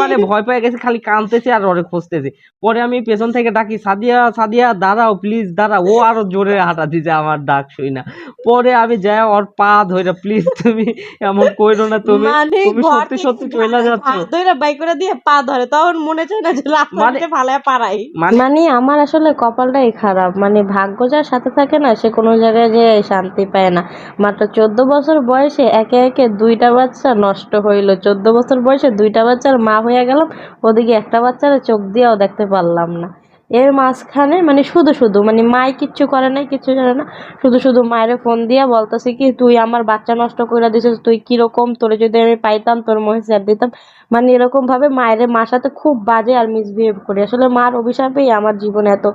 মানে ভয় পেয়ে গেছি, খালি কাঁদতেছি আর ওরে খুঁজতেছি। পরে আমি পেছন থেকে ডাকি, সাদিয়া সাদিয়া দাঁড়াও প্লিজ দাঁড়াও। ও আরো জোরে হাঁটা দিছে আমার ডাক শুই না। পরে আমি যাই ওর পা ধরে, প্লিজ তুমি এমন কইরো না, তুমি মানে তুমি ঘর সত্যি থেকে সত্যি চলে যাচ্ছ। ঘাট ধরে বাই করে দিয়ে পা ধরে, তখন মনে চায় না যে মানে রাস্তাতে ফালায় পারাই। মানে মানে আমার আসলে কপালটাই খারাপ, মানে ভাগ্য যার সাথে থাকে না সে কোনো জায়গায় যে শান্তি পায় না। মাত্র 14 বছর বয়সে একে একে 2টা বাচ্চা নষ্ট হইলো, 14 বছর বয়সে 2টা বাচ্চার মা হয়ে গেলাম, ওদিকে একটা বাচ্চার চোখ দিয়েও দেখতে পারলাম না। এর মাঝখানে মানে শুধু শুধু মানে মাই কিচ্ছু করে নাই, কিচ্ছু জানে না, শুধু শুধু মায়ের ফোন দিয়া বলতেছে কি তুই আমার বাচ্চা নষ্ট করে দিছিস, তুই কিরকম, তোরে যদি আমি পাইতাম তোর মহে ছেড়ে দিতাম। মানে এরকম ভাবে মার সাথে খুব বাজে আর মিসবিহেভ করি। আসলে মার অভিশাপেই আমার জীবনে এত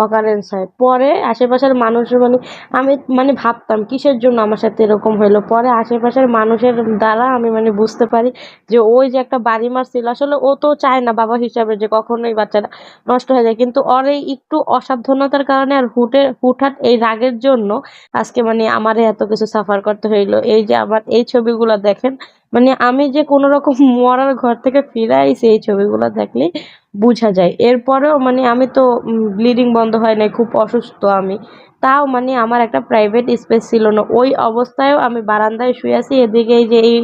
অকারেন্স হয়। পরে আশেপাশের মানুষ মানে আমি মানে ভাবতাম কিসের জন্য আমার সাথে এরকম হইলো, পরে আশেপাশের মানুষের দ্বারা আমি মানে বুঝতে পারি যে ওই যে একটা বাড়ি মারছিল, আসলে ও তো চায় না বাবা হিসাবে যে কখনোই বাচ্চাটা নষ্ট হয়ে যায়, কিন্তু ওর এই একটু অসাবধানতার কারণে আর হুটহাট এই রাগের জন্য আজকে মানে আমারে এত কিছু সাফার করতে হইলো। এই যে আমার এই ছবিগুলো দেখেন, মানে আমি যে কোনো রকম মরার ঘর থেকে ফিরে আইছি এই ছবিগুলো দেখলেই বুঝা যায়। এরপরেও মানে আমি তো ব্লিডিং বন্ধ হয় নাই, খুব অসুস্থ আমি, তাও মানে আমার একটা প্রাইভেট স্পেস ছিল না। ওই অবস্থায়ও আমি বারান্দায় শুয়ে আছি, এদিকে এই যে এই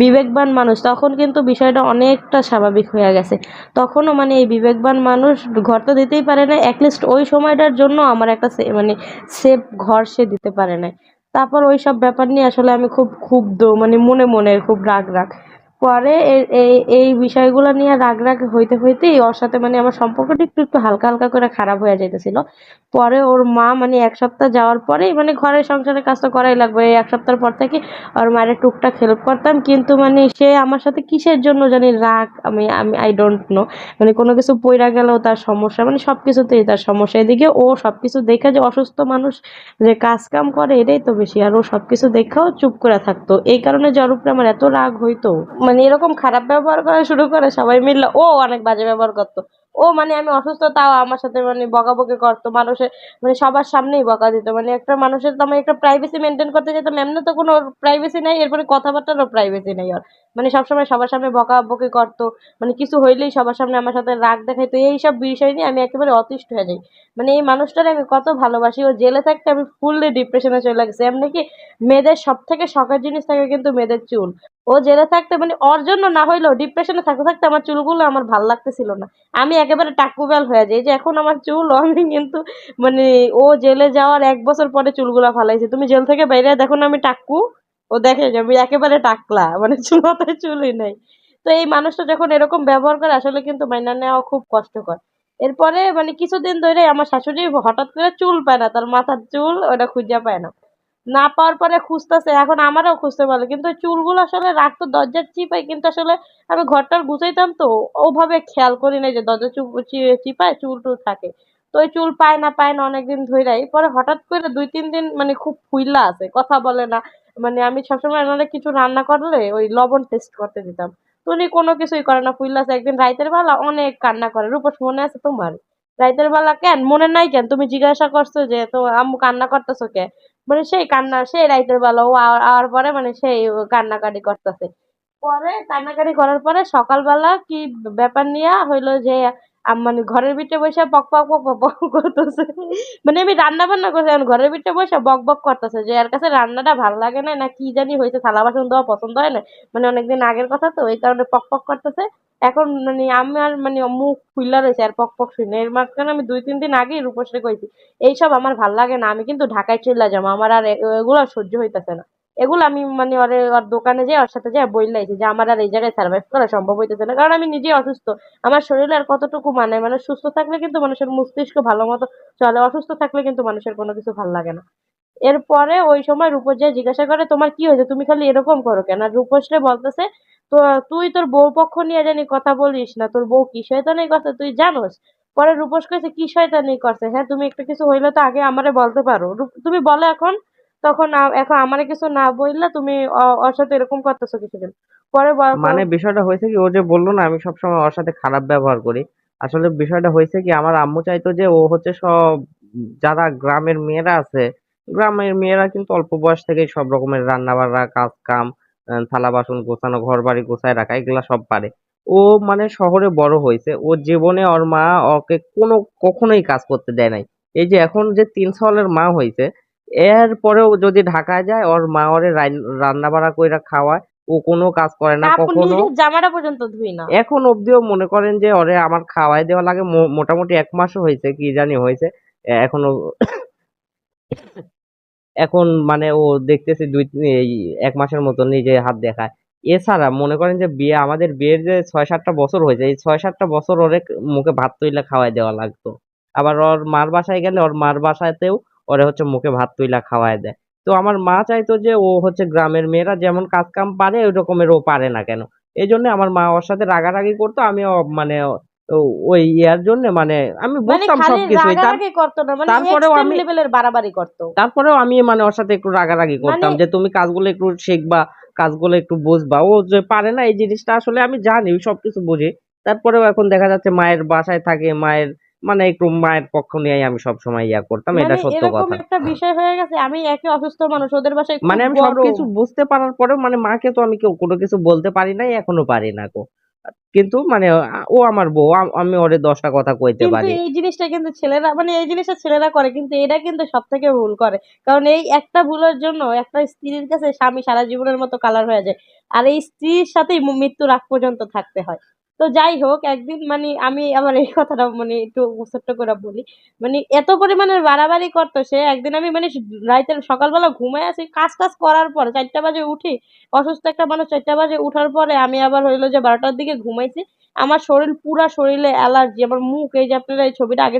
বিবেকবান মানুষ, তখন কিন্তু বিষয়টা অনেকটা স্বাভাবিক হয়ে গেছে। তখনও মানে এই বিবেকবান মানুষ ঘর তো দিতেই পারে না, অ্যাটলিস্ট ওই সময়টার জন্য আমার একটা মানে সেফ ঘর সে দিতে পারে না। তারপর ওইসব ব্যাপার নিয়ে আসলে আমি খুব ক্ষুব্ধ, মানে মনে মনে খুব রাগ। পরে এই বিষয়গুলো নিয়ে রাগ হইতে হইতেই ওর সাথে মানে আমার সম্পর্কটা একটু হালকা হালকা করে খারাপ হয়ে যাইতেছিল। পরে ওর মা মানে 1 সপ্তাহ যাওয়ার পরেই মানে ঘরের সংসারের কাজটা করাই লাগবে, এই 1 সপ্তাহ পর থেকে ওর মায়ের টুকটাক হেল্প করতাম, কিন্তু মানে সে আমার সাথে কিসের জন্য জানি রাগ, আমি আমি আই ডোন্ট নো। মানে কোনো কিছু পইরা গেলেও তার সমস্যা, মানে সবকিছুতেই তার সমস্যা। এদিকে ও সবকিছু দেখে যে অসুস্থ মানুষ যে কাজ কাম করে এটাই তো বেশি, আর ও সবকিছু দেখেও চুপ করে থাকতো। এই কারণে যে ওর উপরে আমার এত রাগ হইতো, মানে এরকম খারাপ ব্যবহার করা শুরু করে সবাই মিললে, ও অনেক বাজে ব্যবহার করতো। ও মানে আমি অসুস্থ তাও আমার সাথে মানে বকাবকি করতো, মানুষের মানে সবার সামনেই বকা দিত। মানে একটা মানুষের তো আমি একটা প্রাইভেসি মেনটেন করতে যেতাম, এমনি তো কোনো প্রাইভেসি নাই, এরপরে কথাবার্তারও প্রাইভেসি নেই ওর। মানে সবসময় সবার সামনে বকাবকি করতো, মানে কিছু হইলেই সবার সামনে আমার সাথে রাগ দেখাইতো। এইসব বিষয় নিয়ে আমি একেবারে অতিষ্ঠ হয়ে যাই। মানে এই মানুষটারে আমি কত ভালোবাসি, ও জেলে থাকতে আমি ফুললি ডিপ্রেশনে চলে গেছি। এমনি কি মেয়েদের সব থেকে শখের জিনিস থাকে কিন্তু মেয়েদের চুল। ও জেলে থাকতে মানে ওর জন্য না হইলেও ডিপ্রেশনে থাকতে থাকতে আমার চুলগুলো আমার ভাল লাগতেছিল না। আমি একেবারে টাকুবেল হয়ে যাই, যে এখন আমার চুল আমি কিন্তু মানে ও জেলে যাওয়ার 1 বছর পরে চুলগুলা ফালাইছে। তুমি জেল থেকে বাইরে দেখো না আমি টাক্কু, ও দেখে যে আমি একেবারে টাকলা, মানে চুল মাথায় চুলই নাই। তো এই মানুষটা যখন এরকম ব্যবহার করে আসলে কিন্তু মাইনা নেওয়া খুব কষ্টকর। এরপরে মানে কিছুদিন ধরে আমার শাশুড়ি হঠাৎ করে চুল পায় না, তার মাথার চুল ওটা খুঁজে পায় না। না পাওয়ার পরে খুঁজতেছে, এখন আমারও খুঁজতে পারলো, কিন্তু ওই চুলগুলো আসলে রাখতো দরজার চিপায়, কিন্তু আসলে আমি ঘরটার গুছাইতাম তো ওভাবে খেয়াল করি নাই যে দরজা চিপায় চুল টুল থাকে। তো ওই চুল পায় না অনেকদিন ধইরাই। পরে হঠাৎ করে 2-3 দিন মানে খুব ফুইল্লা আছে, কথা বলে না। মানে আমি সবসময় এনারে কিছু রান্না করলে ওই লবণ টেস্ট করতে দিতাম, তো উনি কোনো কিছুই করে না, ফুইল্লা আছে। একদিন রাইতের বেলা অনেক কান্না করে, রূপস মনে আছে তোমার? রাইতের বেলা কেন মনে নাই কেন, তুমি জিজ্ঞাসা করছো যে তো আম্মু কান্না করতেছো কে? মানে সেই কান্না, সেই রাইতের বেলা ও আওয়ার পরে মানে সেই কান্নাকাটি করতেছে। পরে কান্নাকাটি করার পরে সকালবেলা কি ব্যাপার নিয়া হইলো যে মানে ঘরের ভিতরে বসে বক বক বক বক বক করতেছে। মানে আমি রান্না বান্না করছি, এখন ঘরের ভিতরে বসে বক বক করতেছে যে এর কাছে রান্নাটা ভাল লাগে না, না কি জানি হয়েছে, থালা বাসন দেওয়া পছন্দ হয় না। মানে অনেকদিন আগের কথা তো এই কারণে পক পক করতেছে। এখন মানে আমার মানে মুখ ফুইল্লা রয়েছে আর পক পক শুনে। এর মাঝখানে আমি 2-3 দিন আগেই রূপসরে কইছি এইসব আমার ভাল লাগে না, আমি কিন্তু ঢাকায় চলে যাবো, আমার আর এগুলো সহ্য হইতেছে না। এগুলো আমি মানে ওর দোকানে যেয়ে ওর সাথে যেয়ে বইলাইছি যে আমার আর এই জায়গায় সার্ভাইভ করা সম্ভব হইতেছে না, কারণ আমি নিজেই অসুস্থ। আমার শরীরে আর কতটুকু মানে মানে সুস্থ থাকলে কিন্তু মানুষের মস্তিষ্ক ভালো মতো চলে, অসুস্থ থাকলে কিন্তু মানুষের কোনো কিছু ভাল লাগে না। এরপরে ওই সময় রূপস যে জিজ্ঞাসা করে তোমার কি হয়েছে, তুমি খালি এরকম করো কেন? আর রূপসরে বলতেছে তো তুই তোর বউ পক্ষ নিয়ে জানি কথা বলিস না, তোর বউ কি শয়তানি করছে তুই জানোস? পরে রূপস কইছে কি শয়তানি করছে, হ্যাঁ তুমি একটা কিছু হইলে তো আগে আমারে বলতে পারো, তুমি বলো এখন। তখন এখন আমারে কিছু না বললে তুমি ওর সাথে এরকম করতেছো কিছুদিন পরে মানে বিষয়টা হয়েছে কি, ও যে বললো না আমি সবসময় ওর সাথে খারাপ ব্যবহার করি, আসলে বিষয়টা হয়েছে কি আমার আম্মু চাইতো যে ও হচ্ছে সব যারা গ্রামের মেয়েরা আছে, গ্রামের মেয়েরা কিন্তু অল্প বয়স থেকেই সব রকমের রান্না বান্না কাজ কাম, থালা বাসন গোছানো ঘর বাড়ি গোছায় রাখা এগুলা সব পারে। ও মানে শহরে বড় হয়েছে, ওর জীবনে ওর মা ওকে কখনোই কাজ করতে দেয় নাই। এই যে এখন যে 3 সালের মা হয়েছে, এরপরেও যদি ঢাকায় যায় ওর মা ওরে রান্না বাড়া কইরা খাওয়ায়, ও কোনো কাজ করে না কাপড় কখনো। নিজের জামাটা পর্যন্ত ধুই না। এখন অব্দিও মনে করেন যে ওরে আমার খাওয়াই দেওয়া লাগে, মোটামুটি 1 মাসও হয়েছে কি জানি হয়েছে এখনো। এখন মানে ও দেখতেছি এই 1 মাসের মতো নিজে হাত দেখায়। এছাড়া মনে করেন যে আমাদের বিয়ের যে 6-7টা বছর হয়েছে, এই 6-7টা বছর ওরে মুখে ভাত তুইলা খাওয়াই দেওয়া লাগতো। আবার ওর মার বাসায় গেলে ওর মার বাসাতেও ওরে হচ্ছে মুখে ভাত তুইলা খাওয়াই দেয়। তো আমার মা চাইতো যে ও হচ্ছে গ্রামের মেয়েরা যেমন কাজ কাম পারে ওই রকমের ও পারে না কেন। এই জন্য আমার মা ওর সাথে রাগারাগি করতো, আমিও মানে ওই ইয়ার জন্য মানে আমি মানে বুঝতাম খালি সবকিছুই। রাগারাগি করতো না, মানে তারপরেও এক্সট্রিম আমি লেভেলের বাড়াবাড়ি করতো। তারপরেও আমি মানে ওর সাথে একটু রাগারাগি মানে করতাম যে তুমি কাজগুলো একটু শিখবা, কাজগুলো একটু বুঝবা। ও যে পারে না এই জিনিসটা আসলে আমি জানি, সবকিছু বুঝি। তারপরেও এখন দেখা যাচ্ছে মায়ের বাসায় থাকে, মায়ের মানে একটু মায়ের পক্ষ নিয়েই আমি সবসময় ইয়া করতাম, এটা মানে সত্য এরকম কথা। একটা বিষয় হয়ে গেছে, আমি একে অসুস্থ মানুষ, ওদের বাসায় খুব মানে আমি গরম। সবকিছু বুঝতে পারার পরেও মানে মাকে তো আমি কোনো কিছু বলতে পারি নাই, এখনো পারি না গো। কিন্তু মানে ও আমার বউ, আমি ওরে 10টা কথা কইতে কিন্তু পারি। এই জিনিসটা কিন্তু ছেলেরা, মানে এই জিনিসটা ছেলেরা করে, কিন্তু এটা কিন্তু সব থেকে ভুল করে। কারণ এই একটা ভুলের জন্য একটা স্ত্রীর কাছে স্বামী সারা জীবনের মতো কালার হয়ে যায়। আর এই স্ত্রীর সাথেই মৃত্যুর আগ পর্যন্ত থাকতে হয়। তো যাই হোক, একদিন মানে আমি আমার এই কথাটা মানে একটু ছোট্ট করে বলি। মানে এত পরিমাণের বাড়াবাড়ি করতো সে, একদিন আমি মানে রাইতের সকালবেলা ঘুমায় আছি, কাজ টাজ করার পর 4টা বাজে উঠি। অসুস্থ একটা মানুষ 4টা বাজে উঠার পরে আমি আবার হইলো যে 12টার দিকে ঘুমাইছি। আমার শরীর পুরা শরীরে অ্যালার্জি, আমার মুখ, এই যে আপনারা এই ছবিটা আগে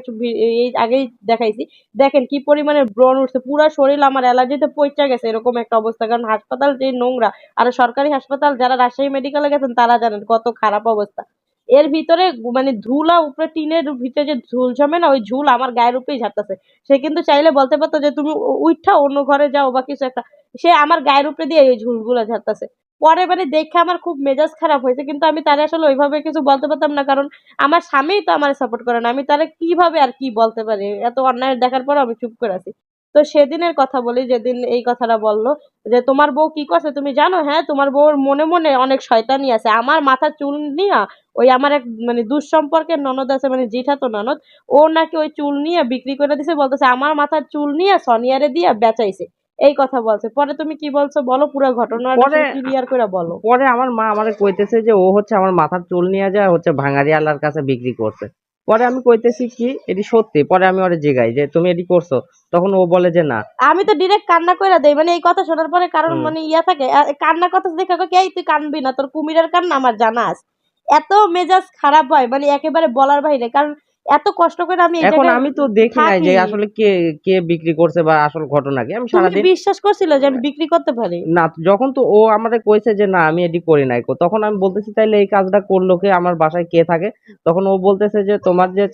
এই আগেই দেখাইছি, দেখেন কি পরিমাণে ব্রণ উঠছে, পুরা শরীর আমার অ্যালার্জিতে পইচা গেছে, এরকম একটা অবস্থা। কারণ হাসপাতাল যে নোংরা, আর সরকারি হাসপাতাল যারা রাজশাহী মেডিকেলে গেছেন তারা জানেন কত খারাপ অবস্থা। এর ভিতরে মানে ধুলা উপরে, টিনের ভিতরে যে ঝুল জমে না, ওই ঝুল আমার গায়ের উপরেই ঝাড়তেছে। সে কিন্তু চাইলে বলতে পারতো যে তুমি উঠা অন্য ঘরে যাও বা কিছু একটা, সে আমার গায়ের উপরে দিয়ে এই ঝুলগুলো ঝাড়তেছে। পরে মানে দেখে আমার খুব মেজাজ খারাপ হয়েছে, কিন্তু আমি তারে আসলে ওইভাবে কিছু বলতে পারতাম না, কারণ আমার স্বামীই তো আমার সাপোর্ট করে না, আমি তারে কিভাবে আর কি বলতে পারি, এত অন্যায় দেখার পর আমি চুপ করে আছি। তো সেদিনের কথা বলি, যেদিন এই কথাটা বললো যে তোমার বউ কি করছে তুমি জানো, হ্যাঁ তোমার বউর মনে মনে অনেক শয়তানি আছে, আমার মাথার চুল নিয়ে ওই আমার এক মানে দুঃসম্পর্কের ননদ আছে, মানে জিঠাতো ননদ, ও নাকি ওই চুল নিয়ে বিক্রি করে দিছে, বলতেছে আমার মাথার চুল নিয়ে সনিয়ারে দিয়ে বেচাইছে। এই কথা বলছে। পরে তুমি কি বলছো বলো, পুরো ঘটনাটা পরে শুধু ক্লিয়ার করে বলো। পরে আমার মা আমারে কইতেছে যে ও হচ্ছে আমার মাথার চুল নিয়ে যায় হচ্ছে ভাঙারি আল্লাহর কাছে বিক্রি করছে। পরে আমি কইতেছি কি এটি সত্যি? পরে আমি ওরে জিগাই যে তুমি এটি করছো? তখন ও বলে যে না। আমি তো ডিরেক্ট কান্না কইরা দেই, মানে এই কথা শোনার পরে, কারণ হুম। মানে ইয়া থাকে কান্না কথা দেখে কয়, "এই তুই কানবি না, তোর কুমিরের কান্না আমার জানা আছে।" এত মেজাজ খারাপ হয় মানে একেবারে বলার বাইরে। কারণ এত কষ্ট করে আমি এই এখন জায়গায় আমি তো দেখি নাই যে থাকি। আসলে কে কে বিক্রি করছে বা আসল ঘটনা কি। আমি তুমি সারাদিন বিশ্বাস করছিলে যে আমি বিক্রি করতে পারি? না, যখন তো ও আমারে কইছে যে না আমি এটি করি নাই, তখন আমি বলতেছি তাইলে এই কাজটা করলো কে, আমার বাসায় কে থাকে? তখন ও বলতেছে যে তোমার যে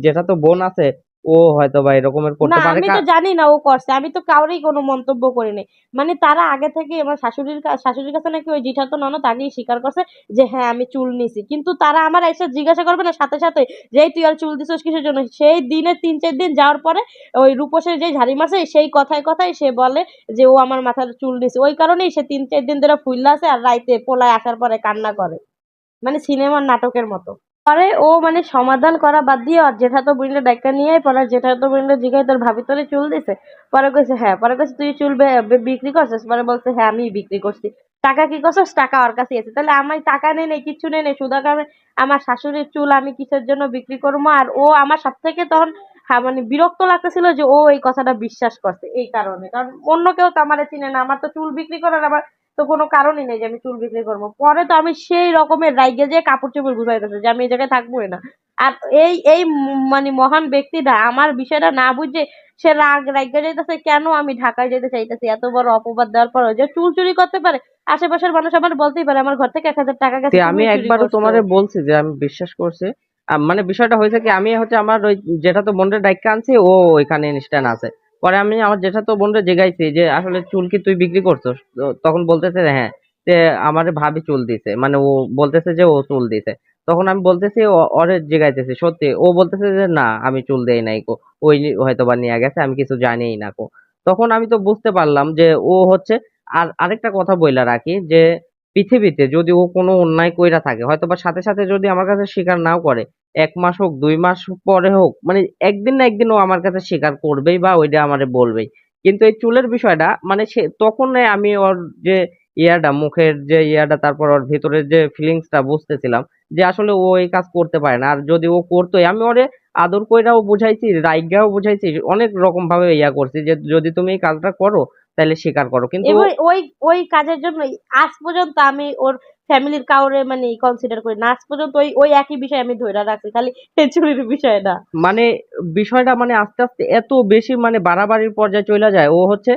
যেটা তো বোন আছে, ও হয়তো বা এরকমের না করতে পারে আমি তো জানি না ও করছে, আমি তো কাউরেই কোনো মন্তব্য করি নাই। মানে তারা আগে থেকে আমার শাশুড়ির কাছে নাকি ওই জিঠাতো ননদ আগেই স্বীকার করছে যে হ্যাঁ আমি চুল নিছি, কিন্তু তারা আমার এসে জিজ্ঞাসা করবে না সাথে সাথে যে এই তুই আর চুল দিছিস কিসের জন্য? সেই দিনে 3-4 দিন যাওয়ার পরে ওই রূপসের যে ঝাড়ি মারছে সেই কথায় কথায় সে বলে যে ও আমার মাথার চুল নিছে, ওই কারণেই সে 3-4 দিন ধরে ফুইল্লা আছে আর রাইতে পোলায় আসার পরে কান্না করে, মানে সিনেমার নাটকের মতো। পরে ও মানে সমাধান করা বাদ দিয়ে আর জেঠাতো বোনরে ডাইক্কা নিয়ে পরে জেঠাতো বোনরে জিগায় তোর ভাবি তোরে চুল দিছে? পরে কইছে হ্যাঁ। পরে কইছে তুই চুল বিক্রি করছিস? পরে বলছে হ্যাঁ আমিই বিক্রি করছি। টাকা কি করছস? টাকা ওর কাছেই আছে। তাহলে আমি টাকা নেই নাই, কিচ্ছু নেই নাই, শুধু আমার শাশুড়ির চুল আমি কিসের জন্য বিক্রি করবো? আর ও আমার সবথেকে তখন হ্যাঁ মানে বিরক্ত লাগতেছিল যে ও এই কথাটা বিশ্বাস করছে, এই কারণে। কারণ অন্য কেউ তো আমারে চিনে না, আমার তো চুল বিক্রি করার আমার তো কোনো কারণই নেই যে আমি চুল বিক্রি করবো। পরে তো আমি সেই রকমের রাইগে যেয়ে কাপড় চোপড় গুছাইতেছি যে আমি এই জায়গায় থাকবোই না। আর এই মানে মহান ব্যক্তিটা আমার বিষয়টা না বুঝে সে রাইগা যাইতেছে কেন আমি ঢাকায় যেতে চাইতেছি, এত বড় অপবাদ দেওয়ার পর যে চুল চুরি করতে পারে। আশেপাশের মানুষ আমার বলতেই পারে আমার ঘর থেকে 1,000 টাকা গেছে, আমি তুমিও চুরি একবারও করছো। তোমারে বলছি যে আমি বিশ্বাস করছি। মানে বিষয়টা হয়েছে কি, আমি হচ্ছে আমার ওই জেঠাতো বোনরে ডাইক্কা আনছি, ও ওইখানে ইনস্ট্যান্ট আছে। পরে আমি আমার জেঠাতো বোনরে জিগাইছি যে আসলে চুল কি তুই বিক্রি করছস? তখন বলতেছে যে হ্যাঁ। যে আমারে ভাবি চুল দিছে, মানে ও বলতেছে যে ও চুল দিছে। তখন আমি বলতেছি ওরে জিগাইতেছি সত্যি, ও বলতেছে যে না আমি চুল দেই নাই কো, ওই হয়তো বা নিয়ে গেছে, আমি কিছু জানিই না কো। তখন আমি তো বুঝতে পারলাম যে ও হচ্ছে। আর আরেকটা কথা বইলা রাখি যে পৃথিবীতে যদি ও কোনো অন্যায় কইরা থাকে হয়তো বা সাথে সাথে যদি আমার কাছে স্বীকার নাও করে 1 মাস হোক 2 মাস পরে হোক মানে একদিন না একদিন ও আমার কাছে স্বীকার করবেই বা ওইটা আমারে বলবেই। কিন্তু এই চুলের বিষয়টা মানে সে তখন আমি ওর যে মুখের যে তারপর ওর ভেতরের যে ফিলিংসটা বুঝতেছিলাম যে আসলে ও এই কাজ করতে পারে না। আর যদি ও করতোই আমি ওরে আদর কইরাও বুঝাইছি, রাইগাও বুঝাইছি, অনেক রকম ভাবে করছি যে যদি তুমি এই কাজটা করো তাইলে স্বীকার করো। কিন্তু ও এবং ওই ওই কাজের জন্য আজ পর্যন্ত আমি ওর ফ্যামিলির কাউরে মানে কনসিডার করি না। আজ পর্যন্ত ওই ওই একই বিষয় আমি ধইরা রাখছি। খালি এই চুরির বিষয় না। মানে বিষয়টা মানে আস্তে, আস্তে এত বেশি মানে বাড়াবাড়ির পর্যায়ে চইলা যায়। ও হচ্ছে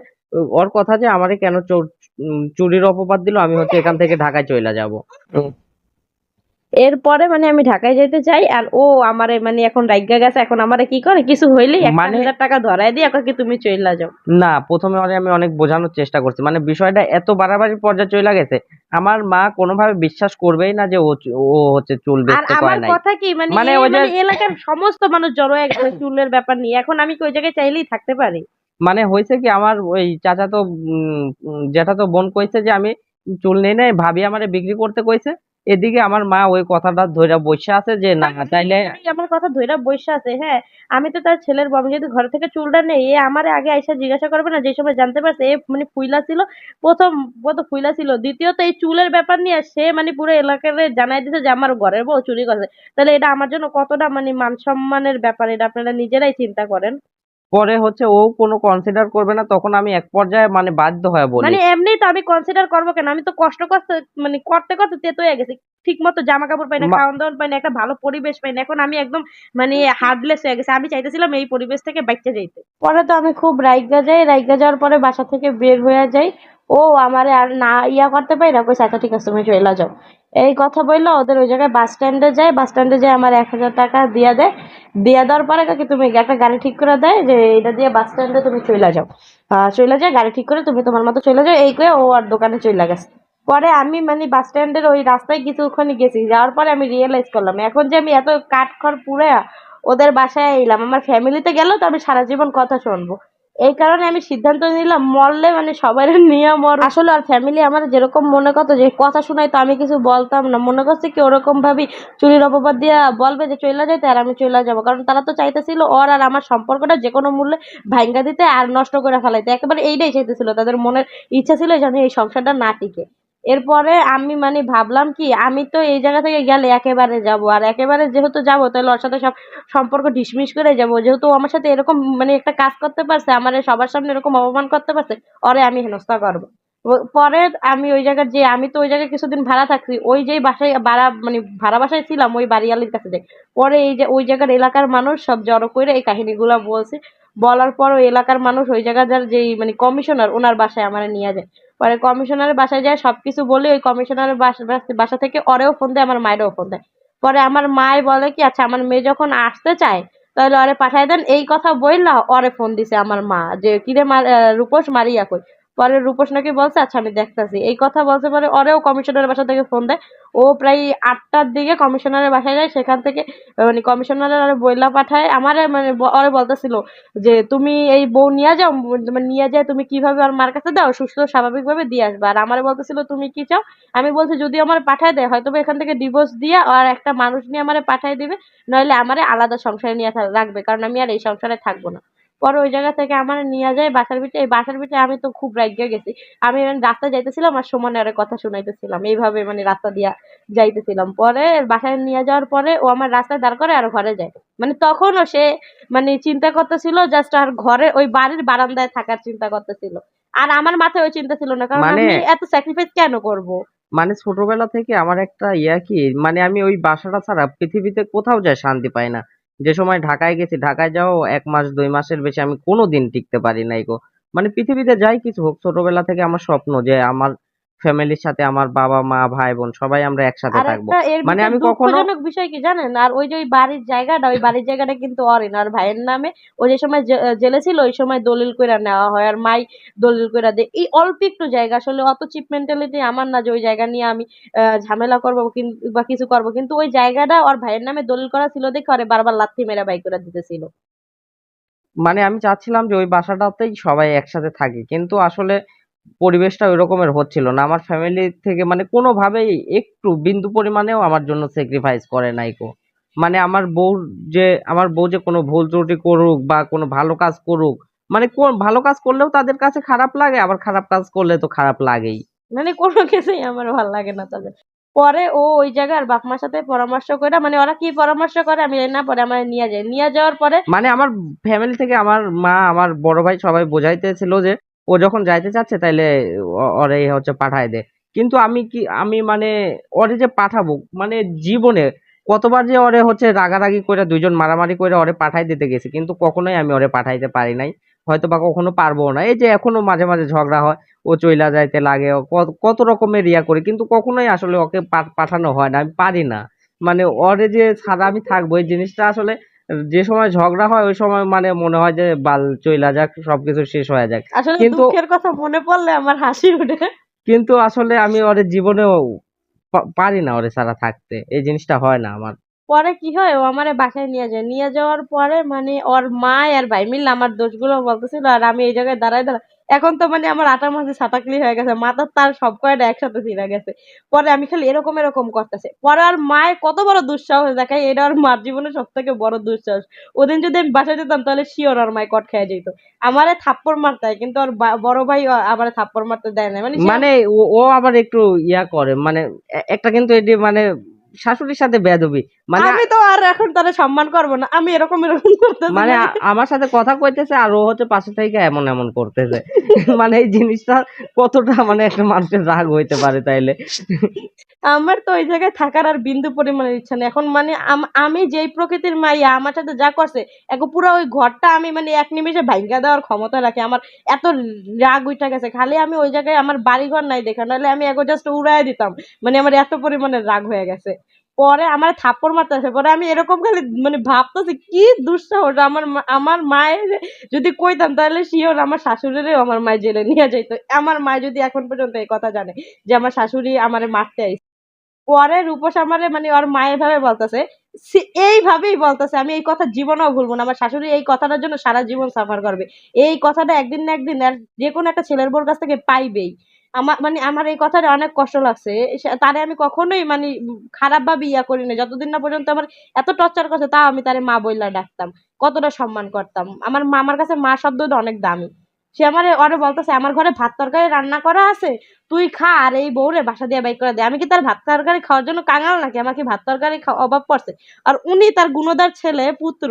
ওর কথা যে আমারে কেন চুরির অপবাদ দিল আমি হচ্ছে এখান থেকে ঢাকায় চইলা যাবো। এরপরে মানে আমি ঢাকায় যাইতে চাই আর ও আমারে মানে এখন রাইগা গেছে। এখন আমারে কি করে কিছু হইলেই মানে ১,০০০ টাকা ধরায় দিয়ে কয় কি তুমি চইলা যাও। না ১ম এ ওরে আমি অনেক বোঝানোর চেষ্টা করছি। মানে বিষয়টা এত বাড়াবাড়ির পর্যায়ে চইলা গেছে। আমার মা কোনোভাবে বিশ্বাস করবেই না যে ও হচ্ছে চুল আর বেচতে আমার কয় নাই। কথা কি মানে মানে ওই যে মানে এলাকার সমস্ত মানুষ জড়ো হয়ে গেছে চুলের ব্যাপার নিয়ে। এখন আমি কি ওই জায়গায় চাইলেই থাকতে পারি? মানে হইছে কি আমার ওই চাচাতো জ্যাঠাতো বোন কইছে যে আমি চুল নেই নাই, ভাবি আমারে বিক্রি করতে কইছে। এদিকে আমার মা ওই কথাটা ধইরা বইসা আছে যে না তাইলে এই আমার কথা ধইরা বইসা আছে, হ্যাঁ। আমি তো তার ছেলের বউ। আমি যদি ঘর থেকে চুলটা নেই, এ আমারে আগে আইসা জিজ্ঞাসা করবে না? যে সময় জানতে পারছে এ মানে ফুইলা ছিল, প্রথম ফুইলা ছিল। দ্বিতীয়ত এই চুলের ব্যাপার নিয়ে সে মানে পুরো এলাকারে জানাই দিছে যে আমার ঘরের বউ চুরি করছে। তাহলে এটা আমার জন্য কতটা মানে মান সম্মানের ব্যাপার, এটা আপনারা নিজেরাই চিন্তা করেন। পরে হচ্ছে ও কোনো কনসিডার করবে না তখন আমি এক পর্যায়ে মানে বাধ্য হয়ে বলি। মানে এমনিই তো আমি কনসিডার করবো কেন? আমি তো কষ্ট মানে করতে তেতো হয়ে গেছি। ঠিকমতো জামা-কাপড় পাই না, মা খাওন-দাওয়ান পাই না, একটা ভালো পরিবেশ পাই না। এখন আমি একদম মানে হার্টলেস হয়ে গেছি। আমি চাইতেছিলাম এই পরিবেশ থেকে বাইচ্চা যাইতে। পরে তো আমি খুব রাইগা যাই। রাইগা যাওয়ার পরে বাসা থেকে বের হইয়া যাই। ও আমারে আর না করতে পাইরা কইছে, "আচ্ছা ঠিক আছে তুমি চইলা যাও।" এই কথা বইলা ওদের ওই জায়গায় বাস স্ট্যান্ডে যাই। বাস স্ট্যান্ডে যেয়ে আমার ১,০০০ টাকা দিয়া দেয়। দিয়া দেওয়ার পরে কয় কি তুমি একটা গাড়ি ঠিক করে দেয় যে এটা দিয়ে বাস স্ট্যান্ডে তুমি চইলা যাও। চইলা যায় গাড়ি ঠিক করে তুমি তোমার মতো চইলা যাও। এই কইয়া ও আর দোকানে চইলা গেছে। পরে আমি মানে বাস স্ট্যান্ডের ওই রাস্তায় কিছুক্ষণ গেছি। যাওয়ার পরে আমি রিয়ালাইজ করলাম এখন যে আমি এত কাঠখড় পুড়ায়া ওদের বাসায় আইলাম। আমার ফ্যামিলিতে গেলেও তো আমি সারা জীবন কথা শুনবো। এই কারণে আমি সিদ্ধান্ত নিলাম মরলে মানে সবাইরে নিয়া মরবো। আসলে আর ফ্যামিলি আমার যেরকম মনে করতো যে কথা শুনাইতো আমি কিছু বলতাম না। মনে করছে কি ওরকম ভাবেই চুরির অপবাদ দিয়া বলবে যে চইলা যাইতে আর আমি চইলা যাবো। কারণ তারা তো চাইতেছিল ওর আর আমার সম্পর্কটা যেকোনো মূল্যে ভাইঙ্গা দিতে আর নষ্ট করে ফেলাইতে। একেবারে এইটাই চাইতেছিল। তাদের মনের ইচ্ছা ছিল যেন এই সংসারটা না টিকে। এরপরে আমি মানে ভাবলাম কি আমি তো এই জায়গা থেকে গেলে একেবারে যাব। আর একেবারে যেহেতু যাব তাহলে ওর সাথে সব সম্পর্ক ডিসমিস করে যাব। যেহেতু ও আমার সাথে এরকম মানে একটা কাজ করতে পারছে, আমারে সবার সামনে এরকম অপমান করতে পারছে, ওরে আমি হেনস্থা করব। পরে আমি ওই জায়গায় যেয়ে আমি তো ওই জায়গায় কিছুদিন ভাড়া থাকছি। ওই যেই বাসায় ভাড়া মানে ভাড়া বাসায় ছিলাম ওই বাড়িওয়ালির কাছে যাই। পরে এই যে ওই জায়গার এলাকার মানুষ সব জড়ো কইরা এই কাহিনীগুলা বলছে। বলার পর ওই এলাকার মানুষ ওই জায়গার যেই মানে কমিশনার উনার বাসায় আমারে নিয়ে যায়। পরে কমিশনারের বাসায় যায় সবকিছু বলে ওই কমিশনারের বাসা থেকে ওরেও ফোন দেয় আমার মায়েরও ফোন দেয়। পরে আমার মাই বলে কি আচ্ছা আমার মেয়ে যখন আসতে চায় তাহলে ওরে পাঠায় দেন। এই কথা বইলা ওরে ফোন দিছে আমার মা যে কিরে রূপস মারিয়া কই। পরে রূপস নাকি বলছে আচ্ছা আমি দেখতাছি। এই কথা বলছে পরে ওরেও কমিশনারের বাসা থেকে ফোন দেয়। ও প্রায় ৮টার দিকে কমিশনারের বাসায় যায়। সেখান থেকে মানে কমিশনারের ওরে বইলা পাঠায় আমারে মানে ওরে বলতেছিল যে তুমি এই বউ নিয়ে যাও, মানে নিয়ে যায় তুমি কিভাবে আর মার কাছে দাও সুস্থ স্বাভাবিকভাবে দিয়ে আসবা। আর আমারে বলতেছিল তুমি কি চাও? আমি বলছি যদি আমার পাঠায় দেয় হয়তো এখান থেকে ডিভোর্স দিয়ে আর একটা মানুষ নিয়ে আমারে পাঠায় দিবে, নইলে আমারে আলাদা সংসারে নিয়ে রাখবে, কারণ আমি আর এই সংসারে থাকবো না। পরে ওই জায়গা থেকে আমার নিয়ে যায় বাসার ভিতরে। এই বাসার ভিতরে আমি তো খুব রাইগা গেছি। আমি মানে রাস্তায় যাইতেছিলাম আর সুমনে ওরে কথা শুনাইতেছিলাম। এইভাবে মানে রাস্তা দিয়া যাইতেছিলাম। পরে বাসায় নিয়ে যাওয়ার পরে ও আমার রাস্তায় দাঁড় করে আর ঘরে যায়। মানে তখনও সে মানে চিন্তা করতেছিল জাস্ট আর ঘরে ওই বাড়ির বারান্দায় থাকার চিন্তা করতেছিল। আর আমার মাথায় ওই চিন্তা ছিল না, কারণ মানে আমি এত স্যাক্রিফাইস কেন করব? মানে ছোটবেলা থেকে আমার একটা কি মানে আমি ওই বাসাটা ছাড়া পৃথিবীতে কোথাও যায় শান্তি পাই না। যে সময় ঢাকায় গেছি ঢাকায় যাও ১ মাস ২ মাসের বেশি আমি কোনোদিন টিকতে পারি নাই গো। মানে পৃথিবীতে যাই কিছু হোক ছোটবেলা থেকে আমার স্বপ্ন যে আমার ফ্যামিলির সাথে আমার বাবা মা ভাই বোন সবাই আমরা একসাথে আর থাকবো। একটা এর মানে ভিতর আমি কখনো দুঃখজনক বিষয় কি জানেন? আর ওই যে ওই বাড়ির জায়গাটা কিন্তু ওরই না, ওর ভাইয়ের নামে। ও যে সময় জেলে ছিল ওই সময় দলিল কইরা নেওয়া হয়। আর মাই দলিল কইরা দেয়। এই অল্প একটু জায়গা আসলে অত চিপ মেন্টালিটি আমার না যে ওই জায়গা নিয়ে আমি ঝামেলা করব বা কিছু করব। কিন্তু ওই জায়গাটা ওর ভাইয়ের নামে দলিল করা ছিল দেখে ওরে বারবার লাথি মেরে বাই করে দিতেছিল। মানে আমি চাচ্ছিলাম যে ওই বাসাটাতেই সবাই একসাথে থাকি। কিন্তু আসলে পরিবেশটা ওই রকমের হচ্ছিল না। আমার ফ্যামিলি থেকে মানে কোনোভাবেই একটু বিন্দু পরিমাণেও আমার জন্য স্যাক্রিফাইস করে নাই কো। মানে আমার বউ যে কোনো ভুল ত্রুটি করুক বা কোনো ভালো কাজ করুক, মানে কোন ভালো কাজ করলেও তাদের কাছে খারাপ লাগে, আবার খারাপ কাজ করলে তো খারাপ লাগেই। মানে কোনো কিছুই আমার ভালো লাগে না তাদের। পরে ও ওই জায়গার বাপ মার সাথে পরামর্শ করে, মানে ওরা কি পরামর্শ করে আমি জানি না, পরে আমার নিয়ে যায়, নিয়ে যাওয়ার পরে মানে আমার ফ্যামিলি থেকে আমার মা, আমার বড় ভাই সবাই বোঝাইতেছিল যে ও যখন যাইতে চাচ্ছে তাইলে ওরে হচ্ছে পাঠায় দে। কিন্তু আমি মানে ওরে যে পাঠাবো, মানে জীবনে কতবার যে ওরে হচ্ছে রাগারাগি করে দুইজন মারামারি করে ওরে পাঠাই দিতে গেছি, কিন্তু কখনোই আমি ওরে পাঠাইতে পারি নাই। হয়তো বা কখনো পারবো না। এই যে এখনো মাঝে মাঝে ঝগড়া হয়, ও চইলা যাইতে লাগে, ও কত রকমের ইয়া করি, কিন্তু কখনোই আসলে ওকে পাঠানো হয় না, আমি পারি না। মানে ওরে যে ছাড়া আমি থাকবো এই জিনিসটা আসলে যে সময় ঝগড়া হয় ওই সময় মানে মনে হয় যে বাল চইলা যাক, সবকিছু শেষ হয়ে যাক। আসলে কিন্তু দুঃখের কথা মনে পড়লে আমার হাসি ওঠে। কিন্তু আসলে আমি ওরে জীবনেও পারি না ওরে ছাড়া থাকতে, এই জিনিসটা হয় না আমার। পরে কি হয়, ও আমারে বাসায় নিয়ে যায়, নিয়ে যাওয়ার পরে মানে ওর মা আর ভাই মিলে আমার দোষগুলো বলতেছিল, আর আমি এই জায়গায় দাঁড়ায় দাঁড়ায় এখন তো মানে আমার আটার মাঝে ছাতাকলি হয়ে গেছে, মাথার তার সব কয়টা একসাথে ছিঁড়ে গেছে। পরে আমি খালি এরকম এরকম করতেছে, পরে আর মায়ে কত বড় দুঃসাহস দেখায়, এটা আর মার জীবনে সব থেকে বড় দুঃসাহস। ওদিন যদি আমি বাসায় যেতাম তাহলে শিওর আর মায় কট খেয়ে যেত, আমারে থাপ্পড় মারতে হয়, কিন্তু ওর বড় ভাই আমারে থাপ্পড় মারতে দেয় না, মানে সে মানে ও আবার একটু ইয়া করে, মানে একটা কিন্তু এটি মানে শাশুড়ির সাথে বেয়াদবি, মানে আমি তো আর এখন তারা সম্মান করবো না, আমি এরকম এরকম করতেছি মানে মানে আমার সাথে কথা কইতেছে আর ও হচ্ছে পাশে থেকে এমন এমন করতেছে। মানে এই জিনিসটা কতটা মানে একটা মানুষের রাগ হইতে পারে তাইলে। আমার তো ওই জায়গায় থাকার আর বিন্দু পরিমাণের ইচ্ছা নেই এখন, মানে আমি যেই প্রকৃতির মাইয়া আমার সাথে যা করছে, এখন পুরো ওই ঘরটা আমি মানে এক নিমেষে ভাঙ্গা দেওয়ার ক্ষমতা রাখি, আমার এত রাগ উঠা গেছে, খালি আমি ওই জায়গায় আমার বাড়িঘর নাই দেখা, নাহলে আমি এগো জাস্ট উড়াই দিতাম, মানে আমার এত পরিমাণের রাগ হয়ে গেছে। পরে আমার থাপ্পড় মারতেছে, পরে আমি এরকম খালি মানে ভাবতেছি কি দুঃসাহস, আমার মায়ের যদি কইতাম তাহলে শিওর আমার শাশুড়িরও আমার মায়ের জেলে নিয়ে যাইতো। আমার মা যদি এখন পর্যন্ত এই কথা জানে যে আমার শাশুড়ি আমারে মারতে আইছে, পরে রূপস আমারে মানে ওর মা এভাবে বলতেছে, এইভাবেই বলতেছে, আমি এই কথা জীবনেও ভুলবো না, আমার শাশুড়ি এই কথাটার জন্য সারা জীবন সাফার করবে, এই কথাটা একদিন না একদিন আর যে কোনো একটা ছেলের বউর কাছ থেকে পাইবেই। আমার এই কথাটা অনেক কষ্ট লাগছে, তারে আমি কখনোই মানে খারাপ ভাবে ইয়া করি না, যতদিন না পর্যন্ত আমার এত টর্চার করছে তাও আমি তারে মা বইলা ডাকতাম, কতটা সম্মান করতাম, আমার মামার কাছে মা শব্দটা অনেক দামি। সে আমারে ওরে বলতেছে আমার ঘরে ভাত তরকারি রান্না করা আছে, তুই খা, আর এই বউরে বাসা দিয়ে বাইর করে দে। আমি কি তার ভাত তরকারি খাওয়ার জন্য কাঙাল নাকি, আমার কি ভাত তরকারি অভাব পড়ছে? আর উনি তার গুণদার ছেলে পুত্র,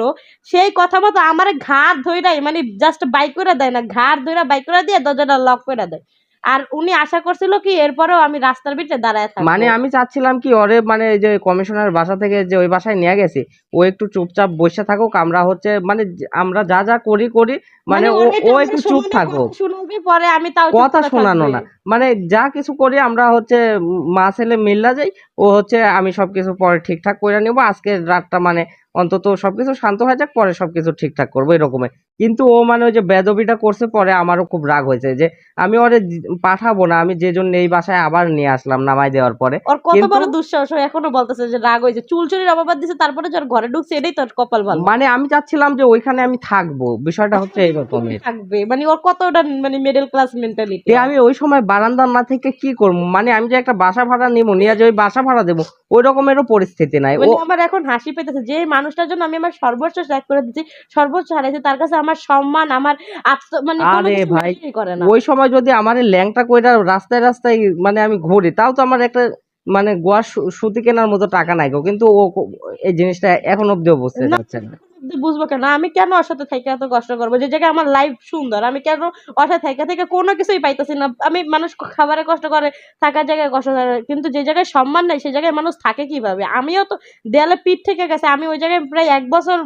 সেই কথা মতো আমারে ঘাড় ধইরাই মানে জাস্ট বাইক করে দেয় না, ঘাড় ধইরা বাইক করে দিয়ে দরজাটা লক করে দেয়। আর উনি আশা করছিল কি এরপরেও আমি রাস্তার ভিতরে দাঁড়ায় মানে থাকবো। আমি চাচ্ছিলাম কি ওরে মানে এই যে কমিশনার বাসা থেকে যে ওই বাসায় নিয়ে গেছি, ও একটু চুপচাপ বসে থাকুক, আমরা হচ্ছে মানে আমরা যা যা করি করি, মানে মানে ও অনেকটা ও আমাকে একটু চুপ শোনাবে, থাকুক, কথা শোনাবে, পরে আমি তাও চুপ কথা করে শোনানো থাকবে। না। মানে যা কিছু করি আমরা হচ্ছে মা ছেলে মিল্লা যাই, ও হচ্ছে আমি সবকিছু পরে ঠিকঠাক করে নিবো, আজকের রাতটা মানে অন্তত সবকিছু শান্ত হয়ে যাক, পরে সবকিছু ঠিকঠাক করবো এরকমের। কিন্তু ও মানে ওই যে বেদবিটা করছে, পরে আমারও খুব রাগ হয়েছে যে আমি ওরে পাঠাবো না, আমি যে জন্য এই বাসায় আবার নিয়ে আসলাম নামাই দেওয়ার পরে। ওর কত কিন্তু বড় দুঃসাহস, ও এখনো বলতেছে যে রাগ হয়েছে, চুলচুরির অপবাদ দিছে তারপরে যে ওর ঘরে ঢুকছে, এটাই তোর কপাল ভালো। মানে আমি চাচ্ছিলাম যে ওইখানে আমি থাকবো, বিষয়টা হচ্ছে এইরকমের। থাকবে মানে ওর কতটা মানে মিডল ক্লাস মেন্টালিটি। আমি ওই সময় বারান্দা না থেকে কি করবো, মানে আমি যে একটা বাসা ভাড়া নিবো, নিয়ে যে ওই বাসা ভাড়া দেবো, ওই রকমেরও পরিস্থিতি নাই। ও মানে আমার এখন হাসি পেতেছে, যে মানুষটার জন্য আমি আমার সর্বোচ্চ ত্যাগ করে দিচ্ছি, সর্বোচ্চ হারাইছি, তার কাছে আমার সম্মান, আমার মানে কোনো আরে কিছু ভাই, ম্যাটারই করে না। ওই সময় যদি আমার ল্যাংটা কইরা রাস্তায় রাস্তায় মানে আমি ঘুরি, তাও তো আমার একটা মানে গোয়ার সুতি কেনার মতো টাকা নাই গো, কিন্তু ও এই জিনিসটা এখন অব্দিও বুঝতে না, চাচ্ছে না। বুঝবো কেন, আমি কেন ওর সাথে থেকে এত কষ্ট করবো, যে জায়গায় আমার লাইফ সুন্দর, আমি কেন ওর সাথে থেকে থেকে কোনো কিছুই পাইতেছি না। আমি মানুষ খাবারে কষ্ট করে, থাকার জায়গায় কষ্ট করে, কিন্তু যে জায়গায় সম্মান নাই সেই জায়গায় মানুষ থাকে কিভাবে? আমিও তো দেয়ালে পিঠ থেকে গেছে, আমি ওই জায়গায় প্রায় 1 বছর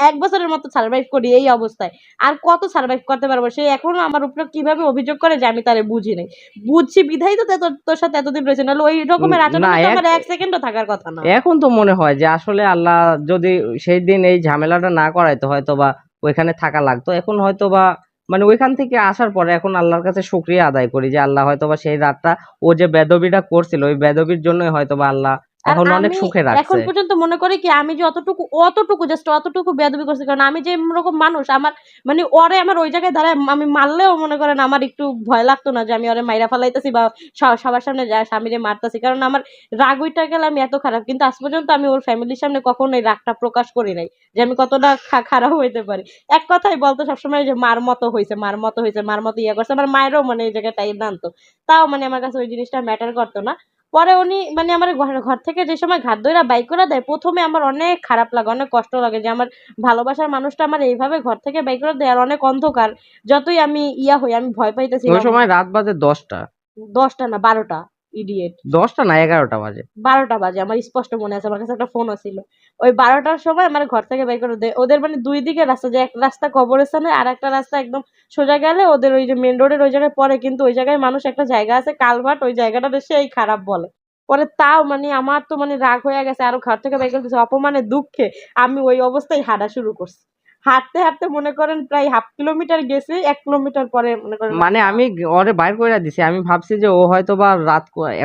1 বছরের মতো সার্ভাইভ করি এই অবস্থায়, আর কত সার্ভাইভ করতে পারবো? সে এখনো আমার উপরে কিভাবে অভিযোগ করে যে আমি তারে বুঝি নাই, বুঝছি বিধাই তো তোর সাথে এতদিন রয়েছে, নাহলে ওই রকমের না, আচরণে তো আমার 1 সেকেন্ডও থাকার কথা না। এখন তো মনে হয় যে আসলে আল্লাহ যদি সেই দিন এই ঝামেলাটা না করাইতো, হয়তো বা ওইখানে থাকা লাগতো। এখন হয়তো বা মানে ওইখান থেকে আসার পরে এখন আল্লাহর কাছে শুকরিয়া আদায় করি যে আল্লাহ হয়তো বা সেই রাতটা ও যে বেদবিটা করছিল ওই বেদবির জন্যই হয়তো বা আল্লাহ আর এখন অনেক আমি সুখে এখন রাখছে। পর্যন্ত মনে করি কি আমি যে অতটুকু বেয়াদবি করছি, কারণ আমি যে রকম মানুষ আমার মানে ওরে আমার ওই জায়গায় দাঁড়ায় আমি মারলেও মনে করেন আমার একটু ভয় লাগতো না যে আমি ওরে মাইরা ফালাইতেছি বা সবার সামনে যায় স্বামীরে মারতেছি, কারণ আমার রাগ ওইটা গেলে আমি এত খারাপ, কিন্তু আজ পর্যন্ত আমি ওর ফ্যামিলির সামনে কখনোই রাগটা প্রকাশ করি নাই যে আমি কতটা খারাপ হইতে পারি। এক কথাই বলতো সবসময় যে মার মতো হয়েছে, মার মতো হয়েছে, মার মতো ইয়ে করছে, আমার মায়েরও মানে এই জায়গায় টাইম আনতো, তাও মানে আমার কাছে ওই জিনিসটা ম্যাটার করতো না। পরে উনি মানে আমার ঘর থেকে যে সময় ঘাট ধইরা বাইর করে দেয়, প্রথমে আমার অনেক খারাপ লাগে, অনেক কষ্ট লাগে যে আমার ভালোবাসার মানুষটা আমার এইভাবে ঘর থেকে বাইর করে দেয়, আর অনেক অন্ধকার, যতই আমি ইয়া হই আমি ভয় ওই পাইতেছিলাম। সময় রাত বাজে 10টা। 10টা না 12টা, ইডিয়েট। 10টা না 11টা বাজে। 12টা বাজে, আমার স্পষ্ট মনে আছে, আমার কাছে একটা ফোনও ছিল। ওই 12টার সময় আমার ঘর থেকে বের করে দেয়। ওদের মানে 2 দিকে রাস্তা, যে এক রাস্তা কবরস্থানে আর একটা রাস্তা একদম সোজা গেলে ওদের ওই যে মেইন রোডের ওই জায়গায় পড়ে, কিন্তু ওই জায়গায় মানুষ একটা জায়গা আছে কালভার্ট, ওই জায়গাটাতে সেই খারাপ বলে। পরে তাও মানে আমার তো মানে রাগ হয়ে গেছে, আরো ঘর থেকে বের করে দিছে অপমানে দুঃখে। আমি ওই অবস্থায় হাঁটা শুরু করছি। হাঁটতে, হাঁটতে মনে করেন প্রায় 1/2 কিলোমিটার গেছি। 1 কিলোমিটার পরে মনে করেন মানে আমি ওরে বাইর কইরা দিছি। আমি ভাবছি যে ও হয়তোবা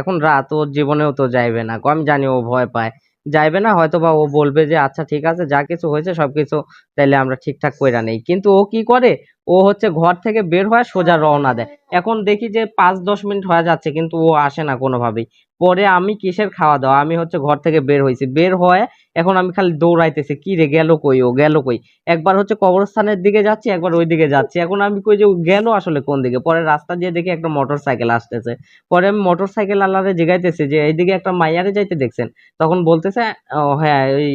এখন রাত, ওর জীবনেও তো যাইবে না। আমি জানি ও ভয় পায়। যাইবে না, হয়তোবা ও বলবে যে আচ্ছা ঠিক আছে, যা কিছু হয়েছে সবকিছু তাইলে আমরা ঠিকঠাক কইরা নেই। কিন্তু ও কি করে, ও হচ্ছে ঘর থেকে বের হয়ে সোজা রওনা দেয়। এখন দেখি যে 5-10 মিনিট হয়ে যাচ্ছে কিন্তু ও আসে না কোনোভাবেই। পরে আমি কিসের খাওয়া দাওয়া, আমি হচ্ছে ঘর থেকে বের হইছি, বের হয়ে এখন আমি খালি দৌড়াইতেছি, কি রে গেল কই, ও গেল কই। একবার হচ্ছে কবরস্থানের দিকে যাচ্ছি, একবার ওই দিকে যাচ্ছি। এখন আমি কই যে ও গেল আসলে কোন দিকে। পরে রাস্তা দিয়ে দেখি একটা মোটর সাইকেল আসতেছে। পরে আমি মোটর সাইকেল আলারে জিগাইতেছি যে এইদিকে একটা মাইয়ারে যাইতে দেখছেন? তখন বলতেছে ও হ্যাঁ ওই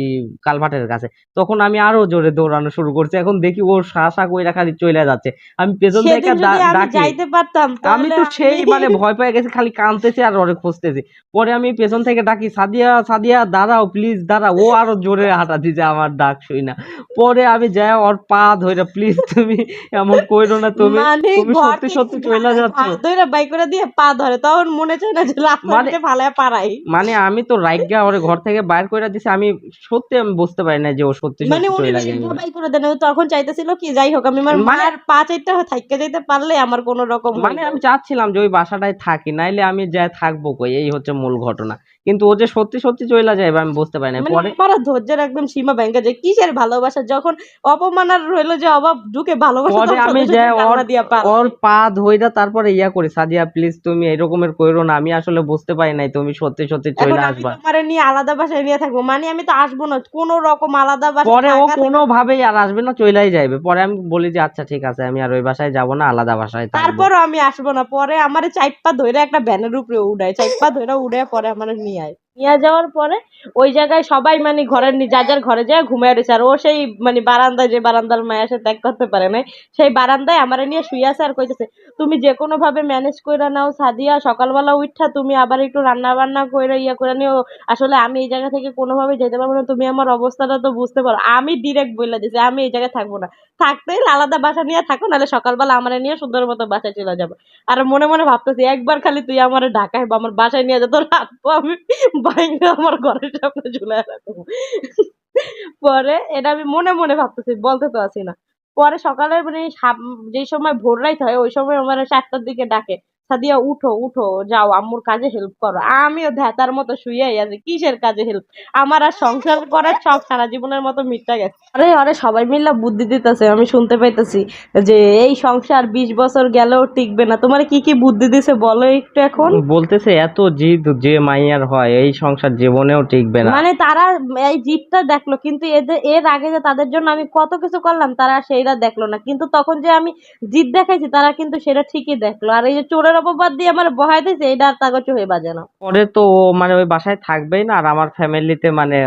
কালভার্টের কাছে। তখন আমি আরো জোরে দৌড়ানো শুরু করছি। এখন দেখি ও শা কইরা খালি চইলা যাচ্ছে। আমি পেছন থেকে সেদিন যদি আমি ডাকি। যাইতে পারতাম আমি তাহলে তো সেই আমি মানে ভয় পেয়ে গেছি, খালি কাঁদতেছি আর ওরে খুঁজতেছি। পরে আমি পেছন থেকে ডাকি, সাদিয়া সাদিয়া দাঁড়াও প্লিজ দাঁড়াও। ও আরো জোরে হাঁটা দিছে আমার ডাক শুই না। পরে আমি যাই ওর পা ধরে, প্লিজ তুমি এমন কইরো না, তুমি মানে তুমি ঘর সত্যি থেকে সত্যি চইলা যাচ্ছ। ঘাট ধইরা বাইর করে দিয়ে পা ধরে, তখন মনে চায় না যে মানে রাস্তাতে ফালায়া পারাই। মানে আমি তো রাইগা ওরে ঘর থেকে বাইর কইরা দিছি। আমি বুঝতে পারি না যে ও সত্যি মানে সত্যি উনি চইলা রাইগা যাবে। বাই করে দেন। ও তখন চাইতেছিল কি যাই হোক আমি আমার মানে মার পা চাইতে থাইক্কা যাইতে পারলে আমার কোন রকম মানে হইলো। আমি চাচ্ছিলাম যে ওই বাসাটায় থাকি, নাইলে আমি যাই থাকবো কই, এই হচ্ছে মূল ঘটনা। কিন্তু ও যে সত্যি সত্যি চইলা যাবে আমি বুঝতে পারি না। মানে পরে আমারও ধৈর্যের একদম সীমা ভেঙে যায়। কিসের ভালোবাসা, যখন অপমান আর হইলো যে অভাব ঢুকে, ভালোবাসা পরে তখন আমি সাথে যাই সাথে ওর কান্না দিয়া পালাই। ওর পা ধইরা তারপরে ইয়া করি, সাদিয়া প্লিজ তুমি এরকমের কইরো না, আমি আসলে বুঝতে পারি নাই তুমি সত্যি সত্যি এখন চলে আমি আসবা। তোমারে নিয়ে আলাদা বাসায় নিয়ে থাকবো, মানে আমি তো আসবো না কোন রকম আলাদা বাসায় পরে ও থাকা থেকে। কোনোভাবেই আর আসবে না, চইলাই যাইবে। পরে আমি বলি যে আচ্ছা ঠিক আছে, আমি আর ওই বাসায় যাব না, আলাদা বাসায় থাকবো। তারপরও আমি আসবো না। পরে আমারে চাইপ্পা ধইরা একটা ভ্যানের উপরে উঠায়, চাইপ্পা ধইরা উঠায় পরে আমারে নিয়ে আয়। নিয়ে যাওয়ার পরে ওই জায়গায় সবাই মানে ঘরের যার যার ঘরে যায় ঘুমায় রয়েছে, আর ও সেই মানে বারান্দায়, যে বারান্দার মায়া সে ত্যাগ করতে পারে নাই, সেই বারান্দায় আমারে নিয়ে শুয়ে আছে আর কইতেছে তুমি যে কোনো ভাবে ম্যানেজ কইরা নাও সাদিয়া, সকালবেলা উঠা তুমি আবার একটু রান্না বান্না কইরা ইয়া করে নিও। আসলে আমি এই জায়গা থেকে কোনোভাবে যেতে পারবো না, তুমি আমার অবস্থাটা তো বুঝতে পারো। আমি ডিরেক্ট বইলা দিছি আমি এই জায়গায় থাকবো না, থাকতে হলে আলাদা বাসা নিয়ে থাকো, নাহলে সকালবেলা আমারে নিয়ে সুন্দর মতো বাসায় চলে যাবো। আর মনে মনে ভাবতেছি একবার খালি তুই আমারে ঢাকায় বা আমার বাসায় নিয়ে যেত, রাখবো আমি বাইরে আমার ঘরের সামনে ঝুলায় রাখবো। পরে এটা আমি মনে মনে ভাবতেছি, বলতে তো আছি না। পরে সকালে মানে যেই সময় ভোর রাইত হয় ওই সময় আমার 7টার দিকে ডাকে, সাদিয়া উঠো উঠো যাও আম্মুর কাজে হেল্প করো। আমিও ধ্যাতার মতো শুয়েই আছি, কিসের কাজে হেল্প, আমার আর সংসার করার শখ সারা জীবনের মতো মিটটা গেছে। আরে আরে সবাই মিলে বুদ্ধি দিতেছে, আমি শুনতে পাইতেছি যে এই সংসার 20 বছর গেলেও টিকবে না। তোমার কি কি বুদ্ধি দিছে বলো একটু এখন। বলতেছে এত জিদ যে মাইয়ার হয় এই সংসার জীবনেও টিকবে না। মানে তারা এই জিতটা দেখলো, কিন্তু এদের এর আগে যে তাদের জন্য আমি কত কিছু করলাম তারা সেইটা দেখলো না, কিন্তু তখন যে আমি জিদ দেখাইছি তারা কিন্তু সেটা ঠিকই দেখলো। আর এই যে চোরের অপবাদ দিয়ে আমার বহাই দিয়েছে, এটা আর তাগো চোখে বাজে না। পরে তো ও মানে ওই বাসায় থাকবেই না, আর আমার ফ্যামিলিতে মানে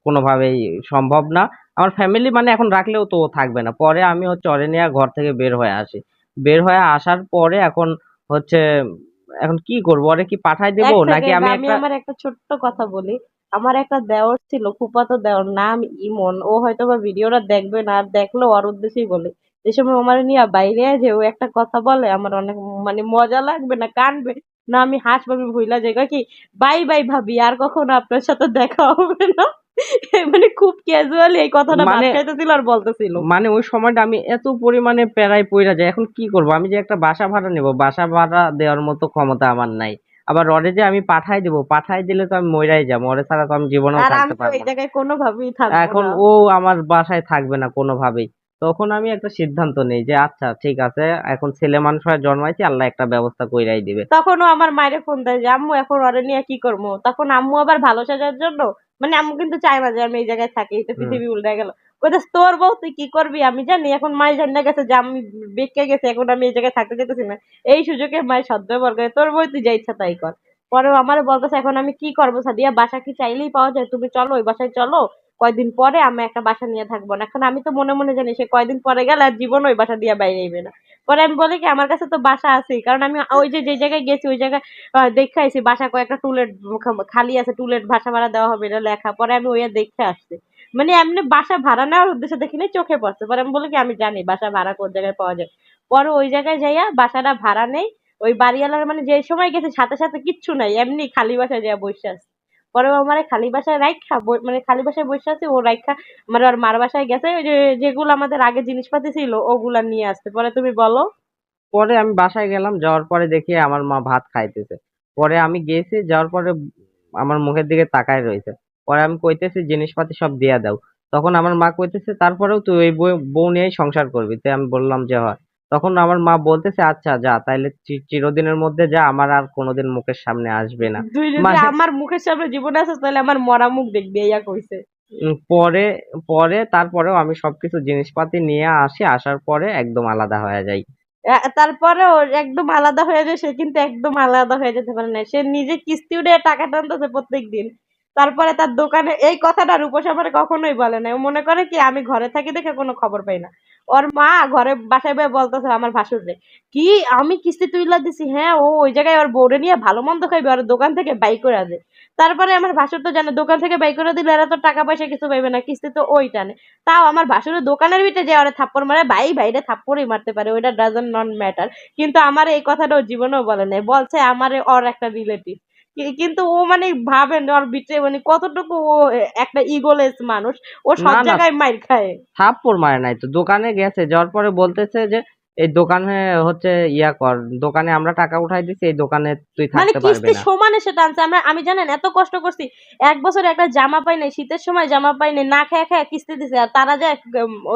কোনোভাবেই সম্ভব না। আমার ফ্যামিলি মানে এখন রাখলেও তো ও থাকবে না। পরে আমি হচ্ছে ওরে নিয়ে ঘর থেকে বের হয়ে আসি। বের হয়ে আসার পরে এখন হচ্ছে, এখন কি করবো, ওরে কি পাঠাই দেবো এক নাকি সেকেন্ড, আমি আমি একটা। আমার একটা ছোট্ট কথা বলি। আমার একটা দেওর ছিল, ফুফাতো দেওর, নাম ইমন। ও হয়তো বা ভিডিওটা দেখবে না, আর দেখলেও ওর উদ্দেশ্যেই বলে, যে সময় আমার নিয়ে বাইরে যে ও একটা কথা বলে আমার অনেক মানে মজা লাগবে না কানবে না, আমি হাসবো, আমি ভুলা যাই, কয় কি বাই বাই ভাবি আর কখনো আপনার সাথে দেখা হবে না। মানে খুব ক্যাজুয়ালি এই কথাটা ভাত মানে খাইতেছিল আর বলতেছিল। মানে ওই সময়টা আমি এত পরিমাণে প্যারায় পইরা যাই। এখন কি করব, আমি যে একটা বাসা ভাড়া নেব, বাসা ভাড়া দেওয়ার মতো ক্ষমতা আমার নাই। আবার ওরে যে আমি পাঠাই দিলে তো আমি মইরাই যাবো, ওরে ছাড়া তো আমি জীবনেও আর থাকতে আমি তো পারবো এই না। জায়গায় কোনোভাবেই থাকবো এখন না। ও আমার বাসায় থাকবে না কোনোভাবেই। তখন আমি একটা সিদ্ধান্ত নেই যে আচ্ছা ঠিক আছে, এখন ছেলে মানুষ হয়ে জন্মাইছি, আল্লাহ একটা ব্যবস্থা কইরাই দিবে। তখনও আমার মায়েরে ফোন দেয় যে আম্মু এখন ওরে নিয়ে কি করবো, তখন আম্মু আবার ভালো সাজার জন্য, মানে আম্মু কিন্তু চায় না যে আমি এই জায়গায় থাকি, তো হুম। পৃথিবী উল্টে গেল। কইতাছে তোর বউ তুই কি করবি আমি জানি, এখন মাই জানা গেছে যে আমি বেঁকে গেছে, এখন আমি এই জায়গায় থাকতে যেতেছি না, এই সুযোগে মায়ের সদ্ব্যবহার করে, তোর বউ তুই যা ইচ্ছা তাই কর। পরে আমার বলতেছে এখন আমি কি করবো সাদিয়া, বাসা কি চাইলেই পাওয়া যায়, তুমি চলো ওই বাসায় চলো, কয়দিন পরে আমি একটা বাসা নিয়ে থাকবো না। এখন আমি তো মনে মনে জানি সে কয়দিন পরে গেলে আর জীবন ওই বাসা দিয়ে বাইরে আইবে না। পরে আমি বলি কি আমার কাছে তো বাসা আছেই, কারণ আমি ওই যে যে জায়গায় গেছি ওই জায়গায় দেখে আইছি বাসা কয়েকটা টুলেট খালি আছে, টুলেট বাসা ভাড়া দেওয়া হবে এটা লেখা, পরে আমি ওইয়া দেখে আসছি। মানে এমনি বাসা ভাড়া নেওয়ার উদ্দেশ্যে দেখিনি, চোখে পড়ছে, পরে আমি বলি কি আমি জানি বাসা ভাড়া কোন জায়গায় পাওয়া যায়। পরে ওই জায়গায় যাইয়া বাসাটা ভাড়া নেই, ওই বাড়িওয়ালার মানে যে সময় গেছে সাথে সাথে কিচ্ছু নাই, এমনি খালি বাসায় যাইয়া বসে আছে। পরে ও আমারে খালি বাসায় রাইখা মানে খালি বাসায় বসে আছে, ও রাইখা মানে ওর মার বাসায় গেছে, ওই যে যেগুলো আমাদের আগে জিনিসপাতি ছিল ওগুলা নিয়ে আসতে। পরে তুমি বলো। পরে আমি বাসায় গেলাম, যাওয়ার পরে দেখি আমার মা ভাত খাইতেছে। পরে আমি গেছি, যাওয়ার পরে আমার মুখের দিকে তাকায় রয়েছে। পরে আমি কইতেছি জিনিসপাতি সব দিয়া দাও। তখন আমার মা কইতেছে তারপরেও তুই ওই বউ নিয়েই সংসার করবি? তো আমি বললাম যে হয়। তখন আমার মা বলতেছে আচ্ছা যা, তাইলে চিরদিনের মধ্যে যা, আমার আর কোনোদিন মুখের সামনে আসবে না। তুই যদি মানে আমার মুখের সামনে জীবনে আসিস তাহলে আমার মরা মুখ দেখবি, ইয়া কইছে। পরে পরে তারপরেও আমি সবকিছু জিনিসপাতি নিয়ে আসি, আসার পরে একদম আলাদা হয়ে যাই। তারপরেও একদম আলাদা হয়ে যায়, সে কিন্তু একদম আলাদা হয়ে যেতে পারে না, সে নিজে কিস্তি উঠে টাকা টানতেছে প্রত্যেকদিন। তারপরে তার দোকানে এই কথাটা রূপস আমার কখনোই বলে না, ও মনে করে কি আমি ঘরে থাকি দেখে কোনো খবর পাই না। ওর মা ঘরে বাসায় বয়ে বলতেছে আমার ভাসুররে কি আমি কিস্তি তুইলা দিছি, হ্যাঁ ও ওই জায়গায় ওর বউরে নিয়ে ভালো মন্দ খাইবে, ওর দোকান থেকে বাই করে দেয়। তারপরে আমার ভাসুর তো জানে দোকান থেকে বাই করে দিলে এরা তো টাকা পয়সা কিছু পাইবে না, কিস্তি তো ওই টানে। তাও আমার ভাসুরের দোকানের ভিতরে যে ওরে থাপ্পড় মারে, ভাই ভাইরে থাপ্পড়ই মারতে পারে, ওইটা ডাজন নট ম্যাটার। কিন্তু আমার এই কথাটা ও জীবনেও বলে নাই, বলছে আমারে ওর একটা রিলেটিভ। কিন্তু ও মানে ভাবেন ওর ভিতরে মানে কতটুকু ও একটা ইগোলেস মানুষ, ও সব না না, জায়গায় মাইর খায়। থাপ্পড় মারে নাই তো, দোকানে গেছে, যাওয়ার পরে বলতেছে যে এই দোকানে হচ্ছে ইয়া কর, দোকানে আমরা টাকা উঠাই দিছি, এই দোকানে তুই মানে থাকতে পারবি কিস্তি না। সমানে সেটা আনছে, আমি জানেন এত কষ্ট করছি, এক বছরে একটা জামা পাই নাই, শীতের সময় জামা পাই নাই, না খেয়ে খেয়ে কিস্তি দিছে, আর তারা যায়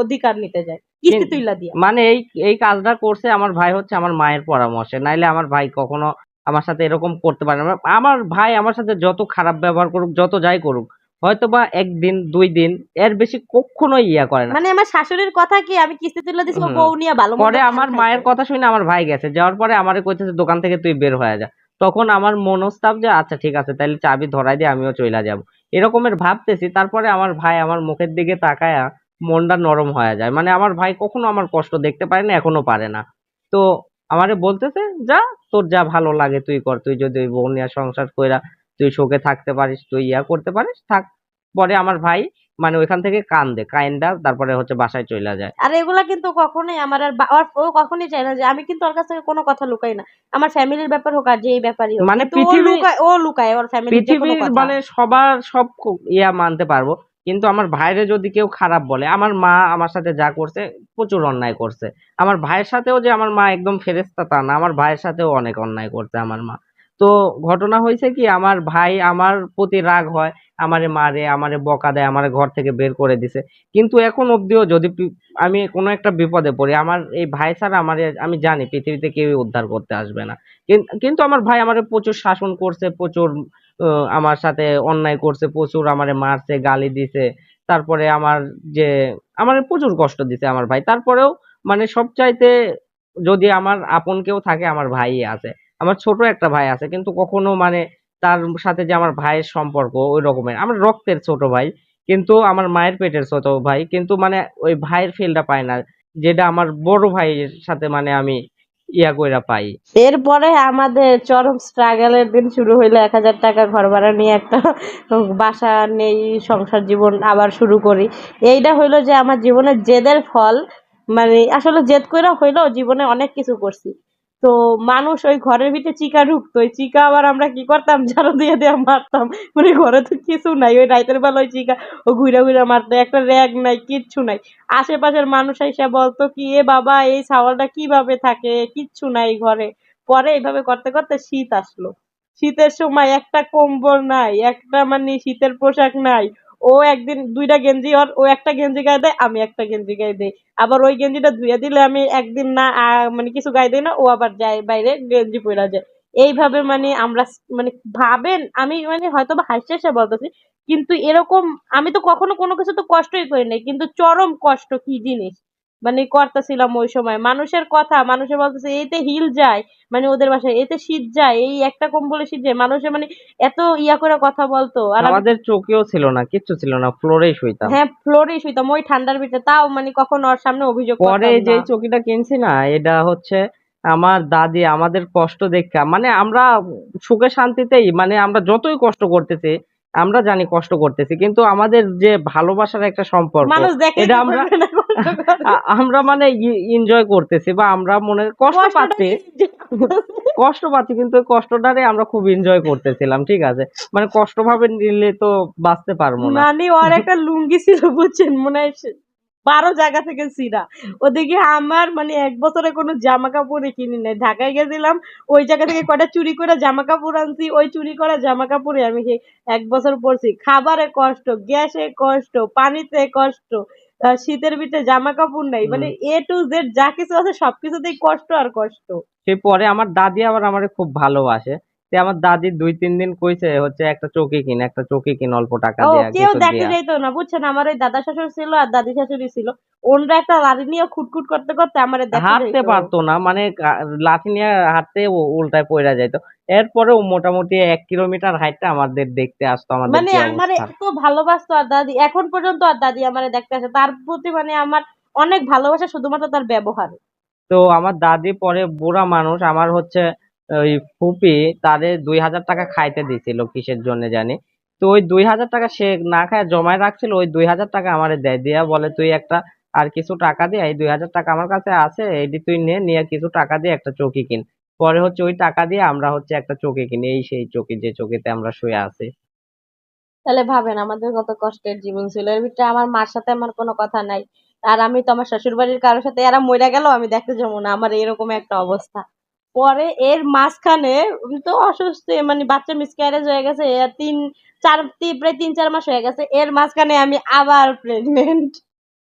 অধিকার নিতে যায় কিস্তি কিন- তুইলা দিয়া। মানে এই এই কাজটা করছে আমার ভাই হচ্ছে আমার মায়ের পরামর্শে, নাইলে আমার ভাই কখনো আমার সাথে এরকম করতে পারে না। আমার ভাই আমার সাথে যত খারাপ ব্যবহার করুক, যত যাই করুক, হয়তো বা একদিন দুই দিন, এর বেশি কখনোই ইয়া করে না। মানে আমার শাশুড়ির কথা কি আমি কিস্তি তুলে দিছি, ও হুম। বউ নিয়ে ভালো মন্দ পরে খান আমার খাইছে। মায়ের কথা শুনে আমার ভাই গেছে, যাওয়ার পরে আমারে কইতেছে দোকান থেকে তুই বের হয়ে যা। তখন আমার মনস্তাপ যে আচ্ছা ঠিক আছে, তাইলে চাবি ধরাই দিয়ে আমিও চইলা যাব, এরকমের ভাবতেছি। তারপরে আমার ভাই আমার মুখের দিকে তাকায়া মনটা নরম হয়ে যায়। মানে আমার ভাই কখনো আমার কষ্ট দেখতে পারে না, এখনো পারে না। তো আমারে বলতেছে যা, তোর যা ভালো লাগে তুই কর, তুই যদি ওই বউ নিয়ে সংসার কইরা তুই সুখে থাকতে পারিস, তুই ইয়া করতে পারিস থাক। পরে আমার ভাই মানে ওইখান থেকে কান্দে, কাইন্দা তারপরে হচ্ছে বাসায় চইলা যায়। আর এগুলা কিন্তু কখনোই আমার আর ও কখনোই চায় না যে আমি কিন্তু ওর কাছ থেকে কোনো কথা লুকাই না, আমার ফ্যামিলির ব্যাপার হোক আর যেই ব্যাপারই হোক, মানে কিন্তু ও লুকায় ওর ফ্যামিলির যে কোনো পৃথিবীর কথা। মানে সবার সব ইয়া মানতে পারবো, কিন্তু আমার ভাইরে যদি কেউ খারাপ বলে, আমার মা আমার সাথে যা করছে প্রচুর অন্যায় করছে। আমার ভাইয়ের সাথেও যে আমার মা একদম ফেরেশতা তা না, আমার ভাইয়ের সাথেও অনেক অন্যায় করছে আমার মা। তো ঘটনা হয়েছে কি, আমার ভাই আমার প্রতি রাগ হয়, আমারে মারে, আমারে বকা দেয়, আমারে ঘর থেকে বের করে দিছে। কিন্তু এখন অব্দিও যদি আমি কোনো একটা বিপদে পড়ি, আমার এই ভাই ছাড়া আমারে আমি জানি পৃথিবীতে কেউই উদ্ধার করতে আসবে না। কিন্তু আমার ভাই আমারে প্রচুর শাসন করছে, প্রচুর আমার সাথে অন্যায় করছে, প্রচুর আমারে মারছে, গালি দিছে। তারপরে আমার যে আমারে প্রচুর কষ্ট দিছে আমার ভাই। তারপরেও মানে সবচাইতে যদি আমার আপন কেউ থাকে, আমার ভাইই আছে। আমার ছোট একটা ভাই আছে, কিন্তু কখনো মানে তার সাথে যে আমার ভাইয়ের সম্পর্ক ওই রকমের, আমার রক্তের ছোট ভাই, কিন্তু আমার মায়ের পেটের ছোট ভাই, কিন্তু মানে ওই ভাইয়ের ফিলটা পায় না, যেটা আমার বড় ভাইয়ের সাথে মানে আমি ইয়া কইরা পাই। এরপরে আমাদের চরম স্ট্রাগলের দিন শুরু হইলো, ১,০০০ টাকা ঘর ভাড়া নিয়ে একটা বাসা নেই, সংসার জীবন আবার শুরু করি। এইটা হইলো যে আমার জীবনের জেদের ফল। মানে আসলে জেদ কইরা হইলেও জীবনে অনেক কিছু করছি। তো মানুষ ওই ঘরের ভিতরে চিকা ঢুকতো, ওই চিকা আবার আমরা কি করতাম, ঝাড়ু দিয়ে দিয়ে মারতাম। মানে ঘরে তো কিছু নাই, ওই রাইতের বেলা ওই চিকা ও ঘুরা ঘুরা মারতো, একটা র্যাগ নাই, কিচ্ছু নাই। আশেপাশের মানুষ এসে বলতো কি এ বাবা এই ছাওয়ালটা কিভাবে থাকে, কিচ্ছু নাই ঘরে। পরে এইভাবে করতে করতে শীত আসলো। শীতের সময় একটা কম্বল নাই, একটা মানে শীতের পোশাক নাই। ও একদিন ২টা গেঞ্জি ও একটা গেঞ্জি গায়ে দেয়, আমি একটা গেঞ্জি গায়ে দেই। আবার ওই গেঞ্জিটা ধুইয়া দিলে আমি একদিন না মানে কিছু গায়ে দেই না, ও আবার যায় বাইরে গেঞ্জি পইড়া যায়। এইভাবে মানে আমরা মানে ভাবেন আমি মানে হয়তোবা হাইসা, হাইসা বলতেছি। কিন্তু এরকম আমি তো কখনো কোনো কিছুতে কষ্টই করি নাই। কিন্তু চরম কষ্ট কি জিনিস মানে করতেছিলাম ওই সময়। মানুষের কথা মানুষে বলতেছে এতে হিল যায়, মানে ওদের বাসায় এতে শীত যায়, এই একটা কম্বলে শীত যায়। মানুষে মানে এত ইয়া করে কথা বলতো। আর আমি আমাদের চোখেও ছিল না, কিচ্ছু ছিল না, ফ্লোরেই শুইতাম। হ্যাঁ, ফ্লোরেই শুইতাম ওই ঠান্ডার ভিতরে। তাও মানে কখনো ওর সামনে অভিযোগ পরে করতাম যে না। চৌকিটা কিনছি না, এটা হচ্ছে আমার দাদি আমাদের কষ্ট দেখা, মানে আমরা সুখে শান্তিতেই, মানে আমরা যতই কষ্ট করতেছি, আমরা জানি কষ্ট করতেছি, কিন্তু আমাদের যে ভালোবাসার একটা সম্পর্ক, মানুষ দেখলে এটা কি আমরা করবে না কষ্ট করে। আমরা মানে এনজয় করতেছি, বা আমরা মনে কষ্ট পাচ্ছি, কষ্টটাই কষ্ট পাচ্ছি, কিন্তু ওই কষ্টটারে আমরা খুব এনজয় করতেছিলাম, ঠিক আছে। মানে কষ্ট ভাবে নিলে তো বাঁচতে পারবো না। মানে ওর একটা লুঙ্গি ছিল বুঝছেন, মনে হয় ১২ জায়গা থেকে ছিঁড়া। ওদিকে আমার মানে ১ বছরে কোনো জামা কাপড়ই কিনি নাই। ঢাকায় গেছিলাম, ওই জায়গা থেকে কয়টা চুরি করে জামা কাপড় আনছি। ওই চুরি করা জামা কাপড়ে আমি সেই ১ বছর পরছি। খাবারে কষ্ট, গ্যাসে কষ্ট, পানিতে কষ্ট, শীতের ভিতরে জামা কাপড় নাই। হুম। মানে A to Z যা কিছু আছে সবকিছুতেই কষ্ট আর কষ্ট। সে পরে আমার দাদি আবার আমারে খুব ভালোবাসে। আমার দাদি ২-৩ দিন কইছে হচ্ছে একটা চৌকি কিন, একটা চৌকি কিন, অল্প টাকা ও দিয়া, কেউ কিছু দেখতে দিয়া। যাইতো না বুঝছেন। আমার ওই দাদা শ্বশুর ছিল আর দাদি শাশুড়ি ছিল। ওনরা একটা লাঠি নিয়ে খুটখুট করতে করতে আমারে দেখতে হাঁটতে যাইতো। পারতো না, মানে লাঠি নিয়ে হাঁটতে উল্টায় পইড়া যাইতো। এরপরেও মোটামুটি ১ কিলোমিটার হাইটটা আমাদের দেখতে আসতো, আমাদের মানে কি আমারে অবস্থা। এত ভালোবাসতো আর দাদি এখন পর্যন্ত আর দাদি আমারে দেখতে আসে। তার প্রতি মানে আমার অনেক ভালোবাসা শুধুমাত্র তার ব্যবহারে। তো আমার দাদি পরে বুড়া মানুষ, আমার হচ্ছে ওই ফুপি তারে ২,০০০ টাকা খাইতে দিছিল কিসের জন্য জানি। তো ওই ২,০০০ টাকা সে না খায় জমায় রাখছিল, ওই ২,০০০ টাকা আমারে দেয়, দিয়া বলে তুই একটা আর কিছু টাকা দিয়ে, এই ২,০০০ টাকা আমার কাছে আছে, এইটি তুই নিয়ে কিছু টাকা দিয়ে একটা চৌকি কিন। পরে হচ্ছে ওই টাকা দিয়ে আমরা হচ্ছে একটা চৌকি কিনি, এই সেই চৌকি যে চৌকিতে আমরা শুয়ে আছি। তাহলে ভাবেন আমাদের কত কষ্টের জীবন ছিল। এর ভিতরে আমার মার সাথে আমার কোনো কথা নাই। আর আমি তো আমার শ্বশুরবাড়ির কারো সাথে এরা মইরা গেলেও আমি দেখতে যাবো না। আমার এরকম একটা অবস্থা। পরে এর মাঝখানে তো অসুস্থ মানে বাচ্চা মিসক্যারেজ হয়ে গেছে। প্রায় ৩-৪ মাস হয়ে গেছে। এর মাঝখানে আমি আবার প্রেগনেন্ট।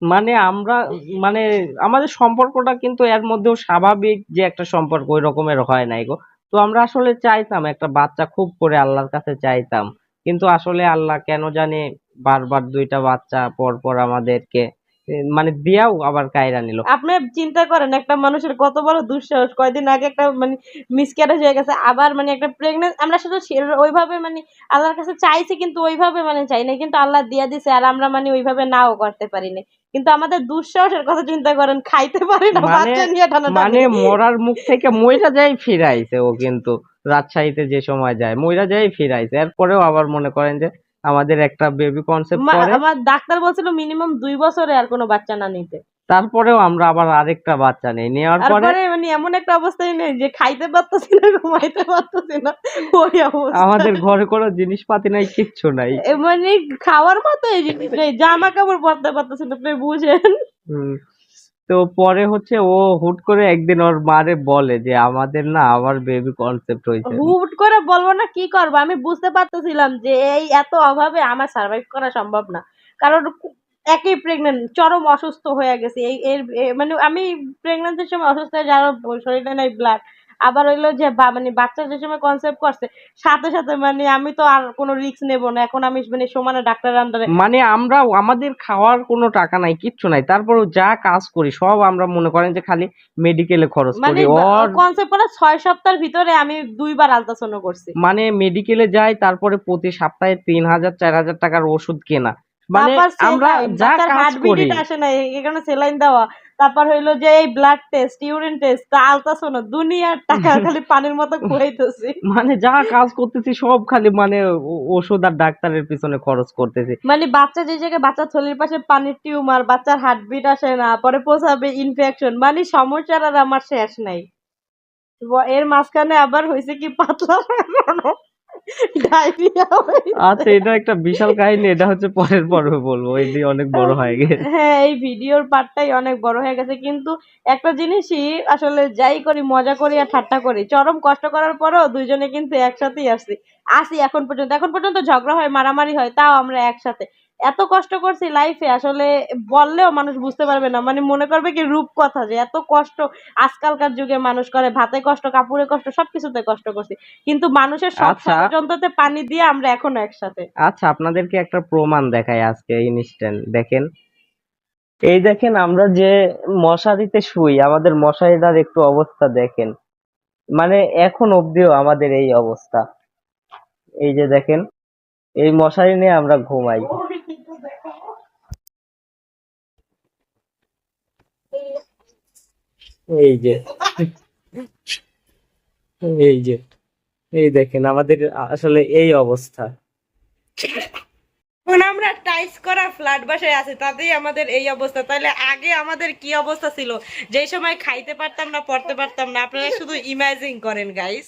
মানে আমরা, মানে আমাদের সম্পর্কটা কিন্তু এর মধ্যেও স্বাভাবিক যে একটা সম্পর্ক ওই রকমের হয় নাই গো। তো আমরা আসলে চাইতাম একটা বাচ্চা, খুব করে আল্লাহর কাছে চাইতাম, কিন্তু আসলে আল্লাহ কেন জানি বারবার ২টা বাচ্চা পর পর আমাদেরকে মানে দিয়াও আবার কায়রা নিল। আপনি চিন্তা করেন একটা মানুষের কত বড় দুঃসাহস। কয়দিন আগে একটা মানে মিসক্যারেজ হয়ে গেছে। আবার মানে একটা প্রেগন্যান্ট আমরা শুধু ওইভাবে মানে আল্লাহর কাছে চাইছি কিন্তু ওইভাবে মানে চাই নাই। কিন্তু আল্লাহ দিয়া দিছে আর আমরা মানে ওইভাবে নাও করতে পারি নাই। কিন্তু আমাদের দুঃসাহসের কথা চিন্তা করেন, খাইতে পারি না মানে বাচ্চা নিয়ে টানাটানি। মানে মরার মুখ থেকে মইরা যাই ফিরাইছে ও, কিন্তু রাজশাহীতে যে সময় যায় মইরা যাই ফিরাইছে, এরপরেও আবার মনে করেন যে আমাদের একটা বেবি কনসেপ্ট করে, আমার ডাক্তার বলছিল মিনিমাম ২ বছরে আর কোনো বাচ্চা না নিতে। তারপরেও আমরা আবার আরেকটা বাচ্চা নেই, নেওয়ার পরে তারপরে মানে এমন একটা অবস্থায় নেই যে খাইতে পারতেছি না, ঘুমাইতে পারতেছি না, ওই অবস্থা। আমাদের ঘরে কোনো জিনিসপাতি নাই, কিচ্ছু নাই। মানে খাওয়ার মতো এই জিনিস নেই, জামা কাপড় পরতে পারতেছি না, আপনি বুঝেন। হুম। তো পরে হচ্ছে ও হুট করে একদিন ওর মারে বলে যে আমাদের না আবার বেবি কনসেপ্ট হয়েছে। হুট করে বলবো না কি করবো, আমি বুঝতে পারতেছিলাম যে এই এত অভাবে আমার সার্ভাইভ করা সম্ভব না। কারণ একই প্রেগনেন্ট, চরম অসুস্থ হয়ে গেছি। এই এর মানে আমি প্রেগন্যান্সির সময় অসুস্থ হয়ে যাওয়ার শরীরে নাই ব্লাড। আবার হইলো যে মানে বাচ্চা যে সময় কনসেপ্ট করছে সাথে সাথে মানে আমি তো আর কোনো রিস্ক নেব না। এখন আমি মানে সমানে ডাক্তারের আন্ডারে। মানে আমরা, আমাদের খাওয়ার কোনো টাকা নাই, কিচ্ছু নাই, তারপরেও যা কাজ করি সব আমরা মনে করেন যে খালি মেডিকেলে খরচ মানে করি। ওর কনসেপ্ট করার ৬ সপ্তাহের ভিতরে আমি ২ বার আল্ট্রাসাউন্ড করছি। মানে মেডিকেলে যাই, তারপরে প্রতি সপ্তাহে ৩,০০০-৪,০০০ টাকার ওষুধ কেনা, মানে তারপর আমরা সেলাইন, যা বাচ্চার কাজ করি। হার্টবিট আসে না, এখানে সেলাইন দেওয়া। তারপর হইলো যে এই blood test, urine test, ultrasound, দুনিয়ার টাকা খালি পানির মতো খুঁড়াইতেছি। মানে যা কাজ করতেছি সব খালি মানে ওষুধ আর ডাক্তারের পিছনে খরচ করতেছি। মানে বাচ্চা যে জায়গায় বাচ্চার থলির পাশে পানির টিউমার, বাচ্চার হার্টবিট আসে না, পরে প্রসাবে ইনফেকশন, মানে সমস্যার আর আমার শেষ নাই। এর মাঝখানে আবার হয়েছে কি পাতলা পায়খানা। ডায়রিয়া আচ্ছা, এটা একটা বিশাল কাহিনী, এটা হচ্ছে পরের পর্বে বলবো, এটি অনেক বড় হয়ে গেছে। হ্যাঁ, এই ভিডিওর পার্টটাই অনেক বড় হয়ে গেছে, কিন্তু একটা জিনিসই আসলে যাই করি মজা করি আর ঠাট্টা করি, চরম কষ্ট করার পরেও দুইজনে কিন্তু একসাথেই আসি এখন পর্যন্ত ঝগড়া হয়, মারামারি হয়, তাও আমরা একসাথে। এত কষ্ট করছি লাইফে, আসলে বললেও মানুষ বুঝতে পারবে না, মানে মনে করবে কি রূপ কথা, যে এত কষ্ট আজকালকার যুগে মানুষ করে, ভাতে কষ্ট, কাপড়ে কষ্ট, সবকিছুতে কষ্ট করছি, কিন্তু মানুষের সব আচ্ছা ষড়যন্ত্রতে পানি দিয়ে আমরা এখনো একসাথে। আচ্ছা, আপনাদেরকে একটা প্রমাণ দেখাই আজকে ইনস্ট্যান্ট, দেখেন। এই দেখেন, আমরা যে মশারিতে শুই, আমাদের মশারিটার একটু অবস্থা দেখেন, মানে এখন অবধিও আমাদের এই অবস্থা। এই যে দেখেন, এই মশারি নিয়ে আমরা ঘুমাই। এই যে এই যে এই দেখেন, আমাদের আসলে এই অবস্থা। এখন আমরা টাইস করা ফ্ল্যাট বাসায় আছি, তাতেই আমাদের এই অবস্থা। তাহলে আগে আমাদের কি অবস্থা ছিল, যেই সময় খাইতে পারতাম না, পড়তে পারতাম না, আপনারা শুধু ইমাজিন করেন গাইস।